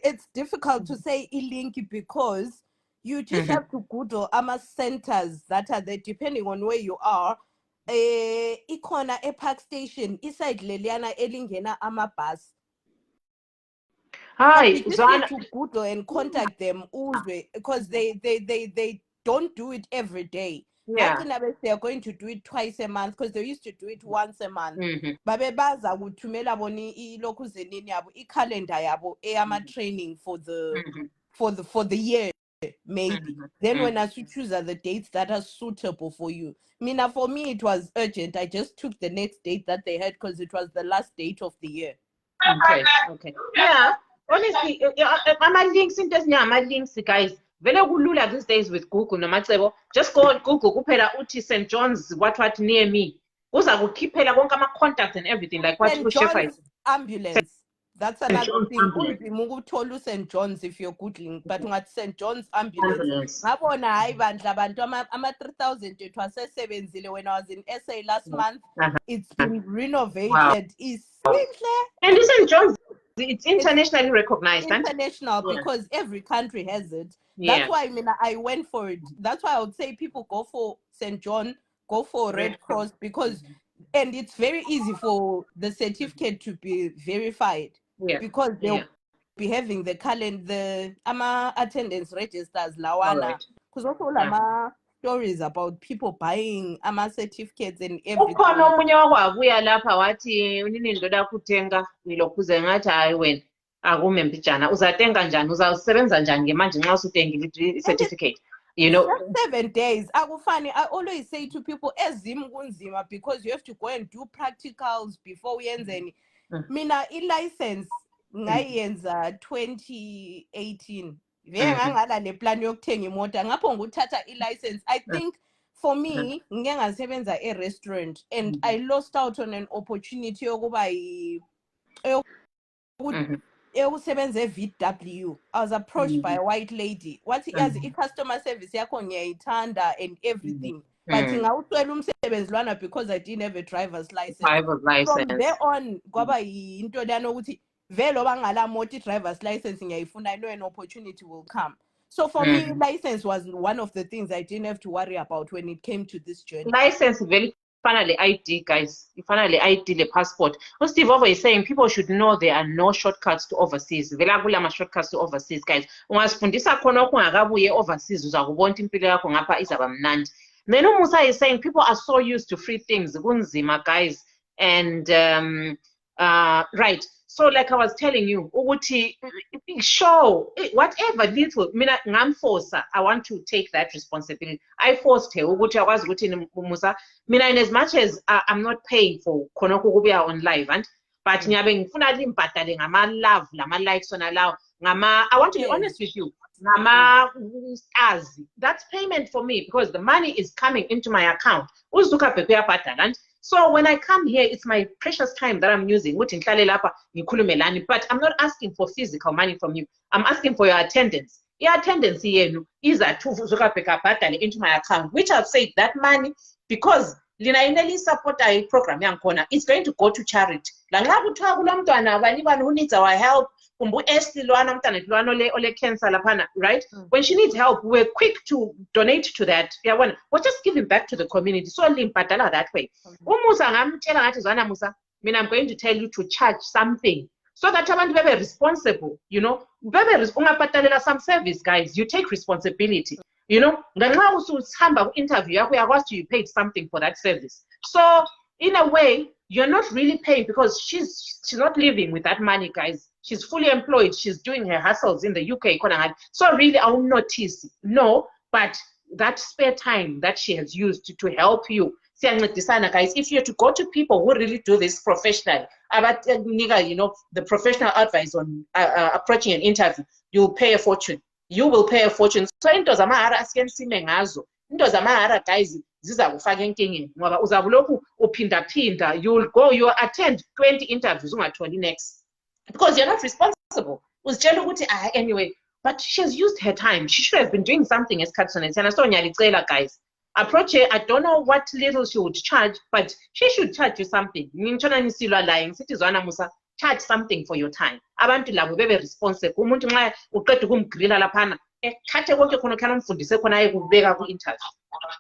it's difficult to say link because you just have to Google centers that are there depending on where you are. Ikona Park Station inside Leliana elingena amabus. Hi, you just need to Google and contact them because they don't do it every day. Yeah. They are going to do it twice a month because they used to do it once a month. Babebaza ukuthumela boni ilokhu zenini yabo calendar yabo eyama training for the year. Maybe then when I choose the dates that are suitable for you. Mina, for me it was urgent. I just took the next date that they had because it was the last date of the year. Okay. Yeah, honestly, my links, guys. Very good these days with Google. No matter just go on Google. Kupela uti St. John's what near me. Uza kukhipela konke ama contacts and everything like what St. John's ambulance. That's another thing. St. John's if you're Googling, but not St. John's ambulance. Ngabona hayi bandla abantu ama 3000 it was sebenzile when I was in SA last month. It's been renovated. Wow. It's and St. John's it's internationally recognized. International because every country has it. That's why I went for it. That's why I would say people go for St. John, go for Red Cross because and it's very easy for the certificate to be verified. Because they'll be having the calendar, attendance registers, lawana. Because also stories about people buying certificates and everything. Ukhona omunye wakwabuya lapha wathi unindoda kutenga ngilokuze ngathi hayi wena akume mbijana uzatenga njani uzasebenza njani manje nxa usutengile certificate 7 days akufani. I always say to people ezim kunzima because you have to go and do practicals before uyenze any. Mina license ngayenza 2018 ngala le plan yokuthenga imoto ngapho nguthatha license. I think for me ngike ngasebenza restaurant and I lost out on an opportunity yokuba ukusebenza VW. I was approached by a white lady wathi yazi customer service yakho ngiyayithanda and everything but ngawucela umsebenzi lwana because I didn't have a driver's license. From there on kwaba into lana ukuthi vele bangala motor driver's license ngiyayifuna. I know an opportunity will come. So for me license was one of the things I didn't have to worry about when it came to this journey. License very finally ID, guys. Finally ID the passport. What Steve over is saying, people should know there are no shortcuts to overseas. Vela kula ma shortcuts to overseas, guys. Ungazifundisa khona okungakabuye overseas uzakubona impilo yakho ngapha izaba mnandi. Then Musa is saying people are so used to free things, kunzima, guys. And right. So like I was telling you, show whatever little, mina ngamforsa, I want to take that responsibility. I forced her, Musa, mina in as much as I'm not paying for Konoko Gubia on live, but nyabe ngifuna limbhadale ngama love, lama likes on allow. I want to be honest with you. That's payment for me because the money is coming into my account. So when I come here, it's my precious time that I'm using. But I'm not asking for physical money from you. I'm asking for your attendance. Your attendance here is into my account, which I've said that money, because Lina support a program it's going to go to charity. Who needs our help, right? When she needs help, we're quick to donate to that. We're just giving back to the community. So that way. I'm going to tell you to charge something so that abantu bebe responsible, you know. Some service, guys, you take responsibility, you know. Interview, you paid something for that service. So in a way, you're not really paying because she's not living with that money, guys. She's fully employed. She's doing her hustles in the UK. So really, I won't notice. No, but that spare time that she has used to help you. Guys, if you're to go to people who really do this professionally, you know, the professional advice on approaching an interview, you'll pay a fortune. You will pay a fortune. So into zamahara askensiime ngazo. Into zamahara, guys, zizakufaka enkingeni ngoba uzabulokhu uphinda-phinda. You'll go, you attend 20 interviews ungatholi next because you're not responsible. Anyway, but she has used her time. She should have been doing something as Katsunetsiana. So nyalitsela, guys. Approach her. I don't know what little she would charge, but she should charge you something. Charge something for your time. Abantu labo bebe responsible. Umuntu nxa uqeda ukumgrilla laphana, ekhathe konke khona kana umfundise khona ayekubeka ku-interview.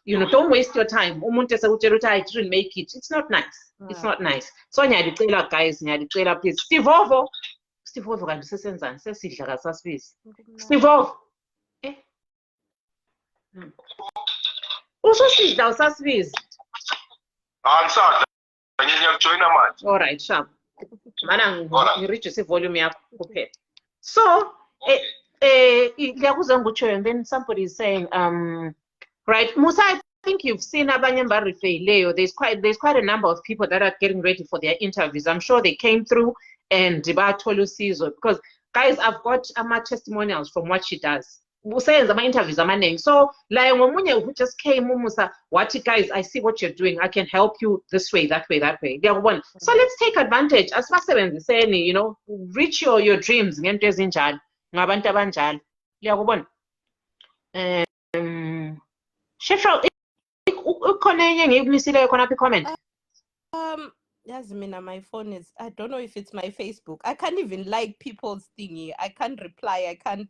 You know, don't waste your time. Umuntu esekutshela ukuthi I didn't make it. It's not nice. It's not nice. So nyadicela, guys, nyadicela, please. Stivovo kanti sesenzani? Sesidla kasasibizi. Stivovo. Ususidla usasibizi. Angisadla. Ngiyakujoyina manje. All right, sharp. Mana ngi-reduce volume yakho kuphela. So, and then somebody is saying, right, Musa, I think you've seen abanye barifeileyo. There's quite a number of people that are getting ready for their interviews. I'm sure they came through and batolu sizo because, guys, I've got testimonials from what she does. Usayenza ama-interviews amaningi. So like ngomunye who just came, Musa, what, guys, I see what you're doing. I can help you this way, that way, that way. So let's take advantage. Asibasebenziseni, you know, reach your dreams ngento ezinjalo ngabantu abanjalo. Liyakubona. Shefra, ukhona enye engiyikumisile khona comment. Yes, my phone is, I don't know if it's my Facebook. I can't even like people's thingy. I can't reply. I can't.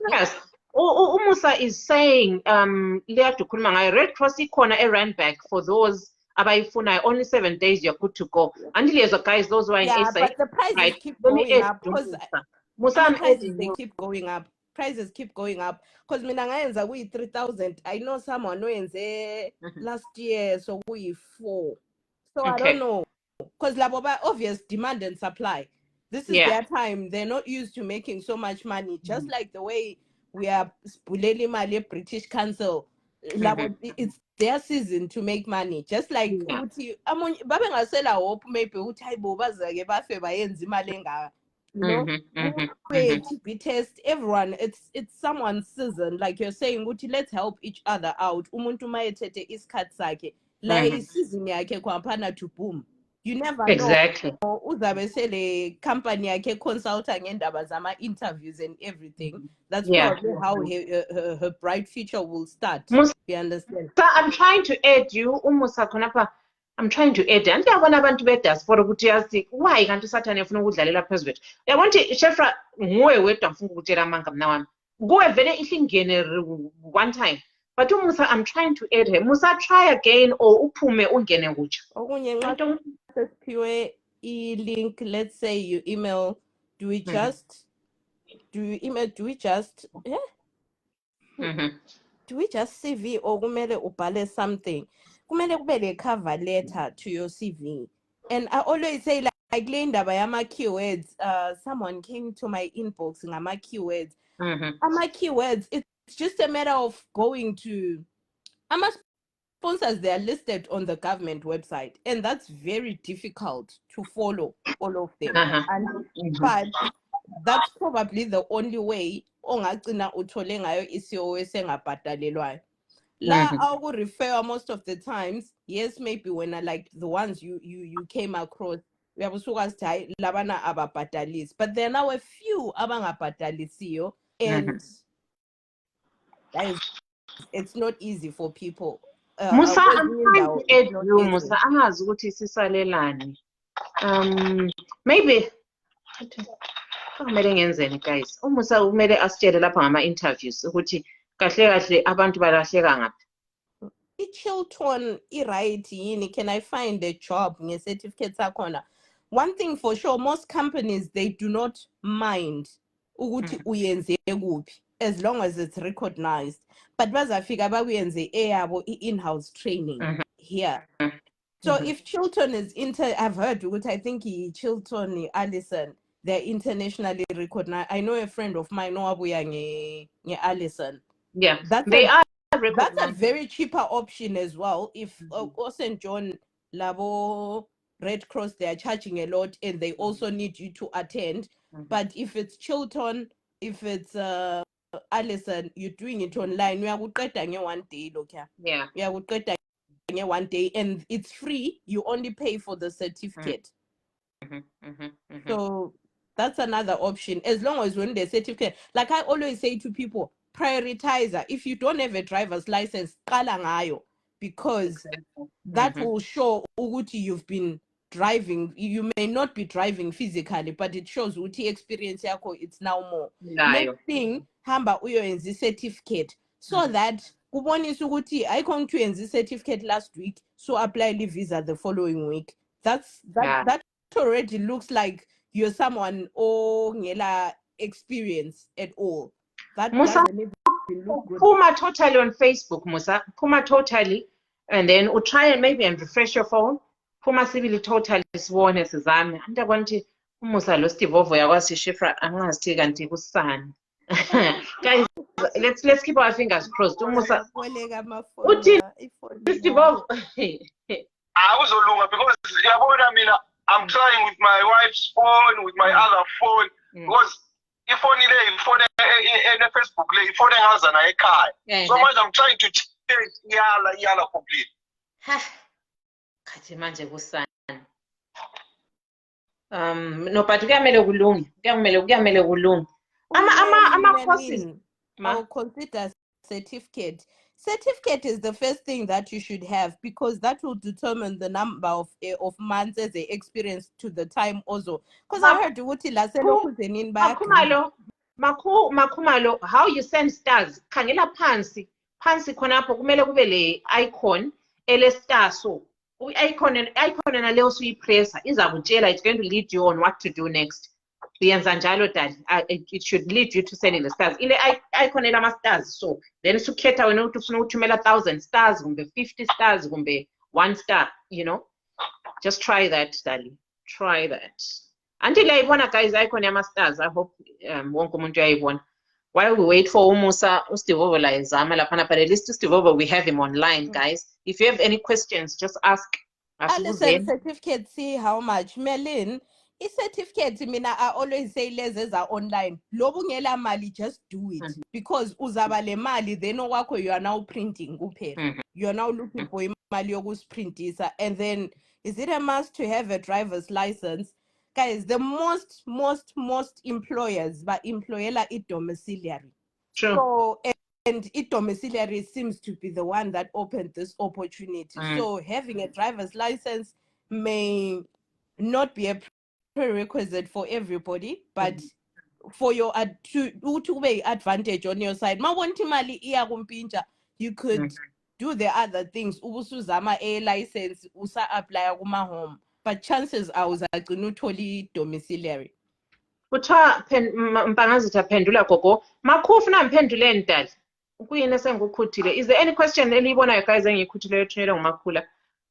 Yes. Umusa is saying, Red Cross corner a run back for those abayifuna only 7 days you're good to go. Until there's guys, those who are in SA. But the prices right? keep going up because prices they keep going up. Prices keep going up because mina ngayenza kuyi 3,000. I know someone who wenze last year so kuyi 4. So I don't know, because Laboba obvious demand and supply. This is their time. They're not used to making so much money. Just like the way we are Spuleli Mali British Council, it's their season to make money. Just like Uti, Babanga Sela hope maybe Utai Bobaza Bafe Bayenzi Malenga. You know, test everyone. It's someone's season. Like you're saying, Uti, let's help each other out. Umuntu maetete is katsake. Like season yake kwampana to boom. You never know. Uzabe sele company yake consulting ngendaba zama interviews and everything. That's probably how her bright future will start. You understand? So I'm trying to add you, Umusa Konapa. I'm trying to add. And I want abantu be diaspora ukuthi yazi why kanti sathane ufuna ukudlalela phezulu. Yabona Shefra nguwe wedwa mfuna ukutshela amanga mna wami. Kuwe vele ihlingene one time. But Musa, I'm trying to add her. Musa, try again or uphume ungene kutsha. Okunye nxa sesiphiwe i-link, let's say you email, do we just CV or kumele ubhale something? Kumele kube le cover letter to your CV. And I always say like le ndaba yama keywords, someone came to my inbox ngama keywords. Ama keywords, it's just a matter of going to sponsors. They are listed on the government website, and that's very difficult to follow all of them. But that's probably the only way ongagcina uthole ngayo i-COS engabhadalelwayo. La I will refer most of the times, yes, maybe when I like the ones you came across, uyabusuka sithi hayi labana ababhadalisi, but there are now a few abangabhadalisiyo, and guys, it's not easy for people. Musa, I'm trying to add you, easy. Musa. Angazi ukuthi sisalelani. Maybe kumele ngenzeni guys. Umusa kumele asitshele lapha ngama interviews ukuthi kahle kahle abantu balahleka ngaphi. I-Chilton i-right yini? Can I find a job nge-certificate sakhona? One thing for sure, most companies, they do not mind ukuthi uyenze kuphi, as long as it's recognized. But bazafika bakuyenze eyabo i-in-house training here. So if Chilton is I've heard ukuthi I think Chilton, Allison, they're internationally recognized. I know a friend of mine, Noabuya Allison. Yeah, that's a very cheaper option as well. If St. John Labo Red Cross, they are charging a lot and they also need you to attend. But if it's Chilton, if it's Allison, you're doing it online. We are one day, look here. Yeah. We are one day, and it's free. You only pay for the certificate. So that's another option. As long as when the certificate, like I always say to people, prioritizer. If you don't have a driver's license, qala ngayo, because that will show ukuthi you've been driving. You may not be driving physically, but it shows ukuthi experience yakho, it's now more. Next thing, hamba uyoyenza certificate, so that kubonisa ukuthi I come to yenza certificate last week, so apply the visa the following week. That already looks like you're someone ngela experience at all. That Musa, doesn't even look good. Puma totally on Facebook, Musa. Puma totally, and then we'll try and maybe refresh your phone. Puma civili totally sworn sizame. Andabonti Musa lo Steve Ovo yakwasi shifra angazi kanti kusana. Guys, let's keep our fingers crossed. Musa Steve Ovo. I was longer because I'm trying with my wife's phone, with my other phone, because if only in Facebook, if only has an car. So much I'm trying to change yala complete. Khathi manje kusana. No, but kuyamele kulungi. Ama courses. I'll consider certificate. Certificate is the first thing that you should have, because that will determine the number of months as they experience to the time also. Because I heard ukuthi la selokuzenin back. Makumalo, how you send stars? Khangela phansi khonapho kumele kube le icon ele star, so icon na leyo suyipressa izakutshela, it's going to lead you on what to do next. It should lead you to sending the stars. Ile icon elama stars, so then sukhetha wena ukuthi ufuna ukuthumela 1,000 stars kumbe 50 stars kumbe 1 star, you know. Just try that, darling. Try that. Until ayibona guys icon yama stars, I hope wonke umuntu uyayibona. While we wait for Umusa, Steve Ovo la izama laphana, but at least Steve Ovo, we have him online, guys. If you have any questions, just ask. Listen, certificate, see how much. Melin, certificate, I always say lezes are online. Lobungela mali, just do it. Because uzabale mali, they know wako you are now printing. You are now looking for mali yogus print, and then is it a must to have a driver's license? Guys, the most employers, but employer it domiciliary. Sure. So, and it domiciliary seems to be the one that opened this opportunity. So having a driver's license may not be a prerequisite for everybody, but for your two-way advantage on your side, you could do the other things. Ubusuzama a license, usa apply kuma home, but chances are uzagcinutoli domiciliary. Kuthiwa Mpangazitha phendula gogo. Makhu ufuna ngiphendule ndali. Kuyini esengikhuthile. Is there any question elibonayo guys engikhuthile ethunelwe nguMakhula?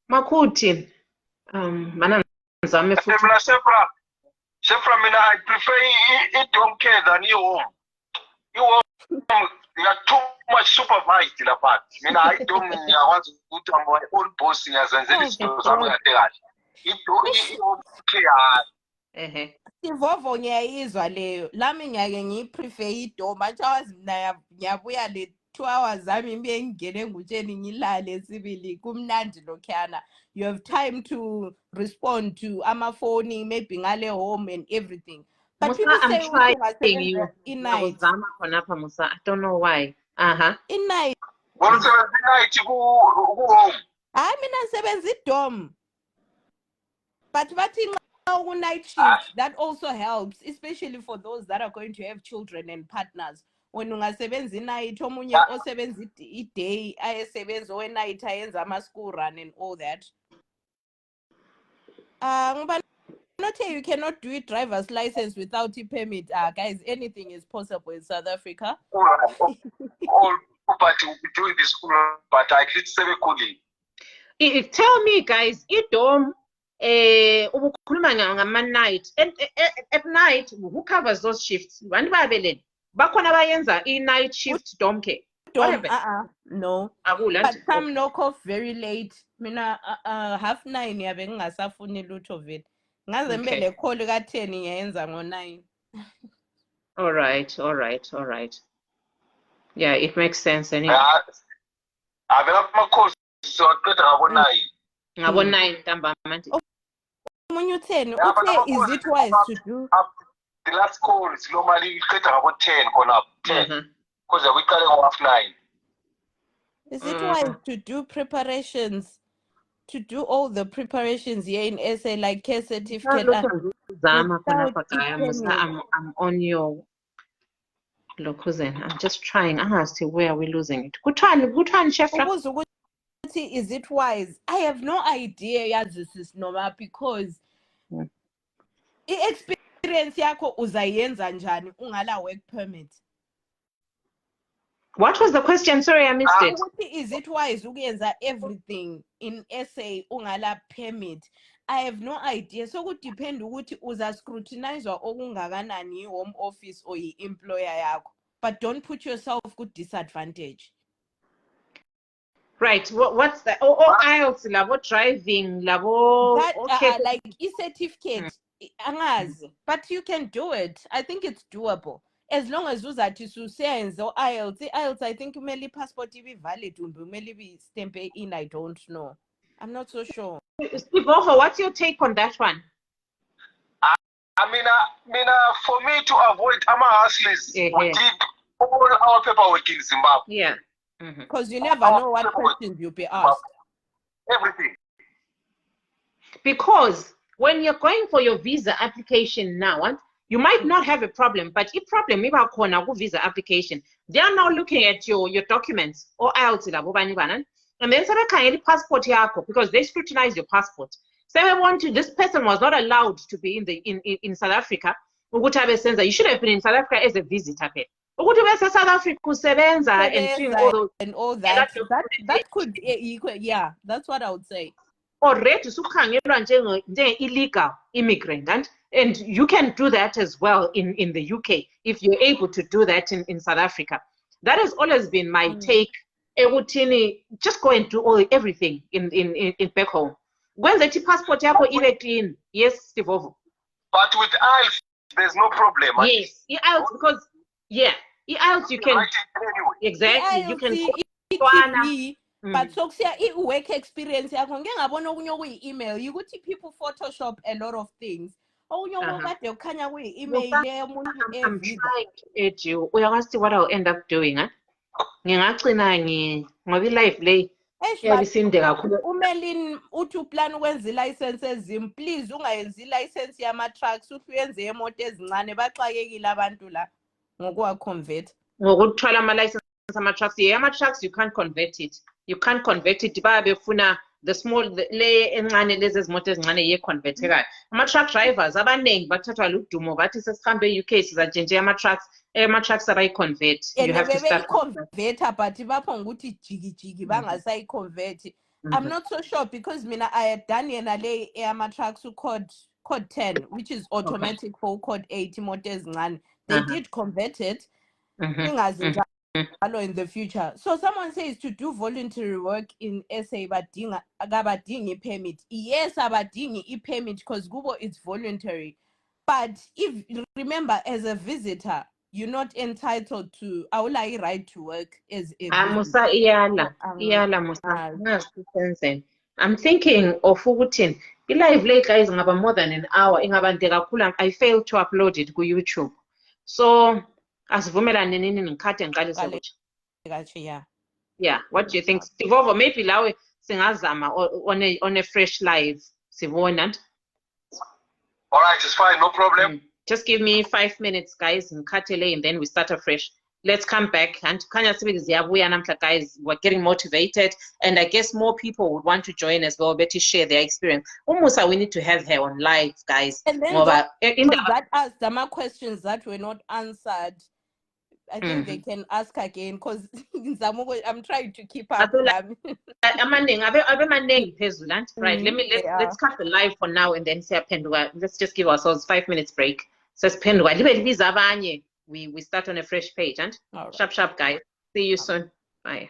Makhuthi. Mana ngizame futhi. Shefra, I prefer it home care than you home. You home, you are too much supervised in the part. I don't want to put on my own boss in as an Sivovo ngiyayizwa leyo. Lami ngiyake ngiyiprefer idom. Manje awazi mina ngiyabuya le 2 hours zami ngibe ngingene ngutsheni ngilale sibili kumnandi lokhuyana. You have time to respond to amafoni maybe ngale home and everything. But Musa, people I'm say trying ungasebenza you. night. Musa, I don't know why. Night. What is the night you go home? Hayi mina ngisebenza idom. But bathi nxa night shift, that also helps, especially for those that are going to have children and partners. When ungasebenza night, omunye osebenza day, ayesebenza night ayenza ama school run and all that. But not here you cannot do a driver's license without a permit. Guys, anything is possible in South Africa. All property will be doing this, but I did say tell me, guys, idom ubukhuluma ngama-night at night who covers those shifts? Bantu babeleni bakhona abayenza i-night shift dom ke? No. But some knock off very late. Mina 9:30 yabe ngingasafuni lutho vele. Ngaze ngibe le call ka10 ngiyenza ngo9. All right. Yeah, it makes sense anyway. I've my course so ngabo 9 ntambama. Umunye 10 is it wise to do? The last call is normally about 10 on up 10 because we carry off 9. Is it wise to do preparations, to do all the preparations here in SA, like care certificate? I'm on your locuzen. I'm just trying. See where are we losing it? Good one, Chef. Is it wise? I have no idea. Yes, this is normal because experience yako uzayenza njani ungala work permit. What was the question? Sorry, I missed it. Is it wise ukuyenza everything in SA ungala permit? I have no idea. So it depend ukuthi uza scrutinizwa okungakanani home office or employer yako. But don't put yourself good disadvantage. Right. What's that? IELTS labo driving labo. That like e-certificate angazi, but you can do it. I think it's doable. As long as uzathi susenza IELTS, I think maybe passport be valid, maybe be stempe in. I don't know. I'm not so sure. Steve, what's your take on that one? I mean, for me to avoid hustlers, we did all our paperwork in Zimbabwe. Yeah. Because you never know what questions you'll be asked. Everything. Because when you're going for your visa application now, you might not have a problem, but if problem visa application, they are now looking at your documents or IELTS and then say passport because they scrutinize your passport. So this person was not allowed to be in South Africa. You should have been in South Africa as a visitor. South Africa and all that. That could yeah, that's what I would say. Already illegal immigrant and you can do that as well in the UK if you're able to do that in South Africa. That has always been my take. Just go and do everything in back home. When the passport yako clean, yes, Steve. But with IELTS, there's no problem. Yes, IELTS because IELTS you can exactly you can. But so work experience yako ngeke ngabona okunye okuyi-email ukuthi people photoshop a lot of things. Kade ukhanya kuyi-email yomuntu I'm trying to aid you. Uyakwazi what I'll end up doing, ngingagcina ngoba i-life le yabisinde kakhulu. Umelin uthi uplan ukwenza i-license ezim, please ungayenzi i-license yama-trucks, uthi uyenze yemoto ezincane, baxakekile abantu la ngokuwa-convert. Ngokuthwala ama-license ama-trucks. Ama-trucks you can't convert it. You can't convert it. Befuna the small le encane lezi ezimoto ezincane ye-convertekayo. Ama-truck drivers abaningi bathathwa ludumo bathi sesihambe e-UK sizatshintshe ama-trucks abayi-convert. You have to start converter, but bapho ngokuthi jiki bangasayi-convert. I'm not so sure because mina I had done yena le ama-trucks code 10, which is automatic for code 8 imoto ezincane. They did convert it. In the future. So someone says to do voluntary work in SA abadingi permit. Yes, abadingi permit because Google is voluntary. But if remember, as a visitor, you're not entitled to awula right to work as a visitor. Musa iyala Musa. I'm thinking of ukuthi i-live le guys ngaba more than an hour ingaba nde kakhulu. I failed to upload it ku YouTube. So asivumelane nini ngikhathe ngiqalise kutsha. Yeah. Yeah, what do you think? Stivovo, maybe lawe singazama on a fresh live. Sivona. All right, it's fine, no problem. Just give me 5 minutes, guys, and then we start afresh. Let's come back. And guys, we're getting motivated, and I guess more people would want to join as well, better share their experience. Almost we need to have her on live, guys. And then that asked some questions that were not answered. I think they can ask again because I'm trying to keep up. Right, let's cut the live for now and then say let's just give ourselves 5 minutes break. So we start on a fresh page, and right. Sharp guys. See you soon. Bye.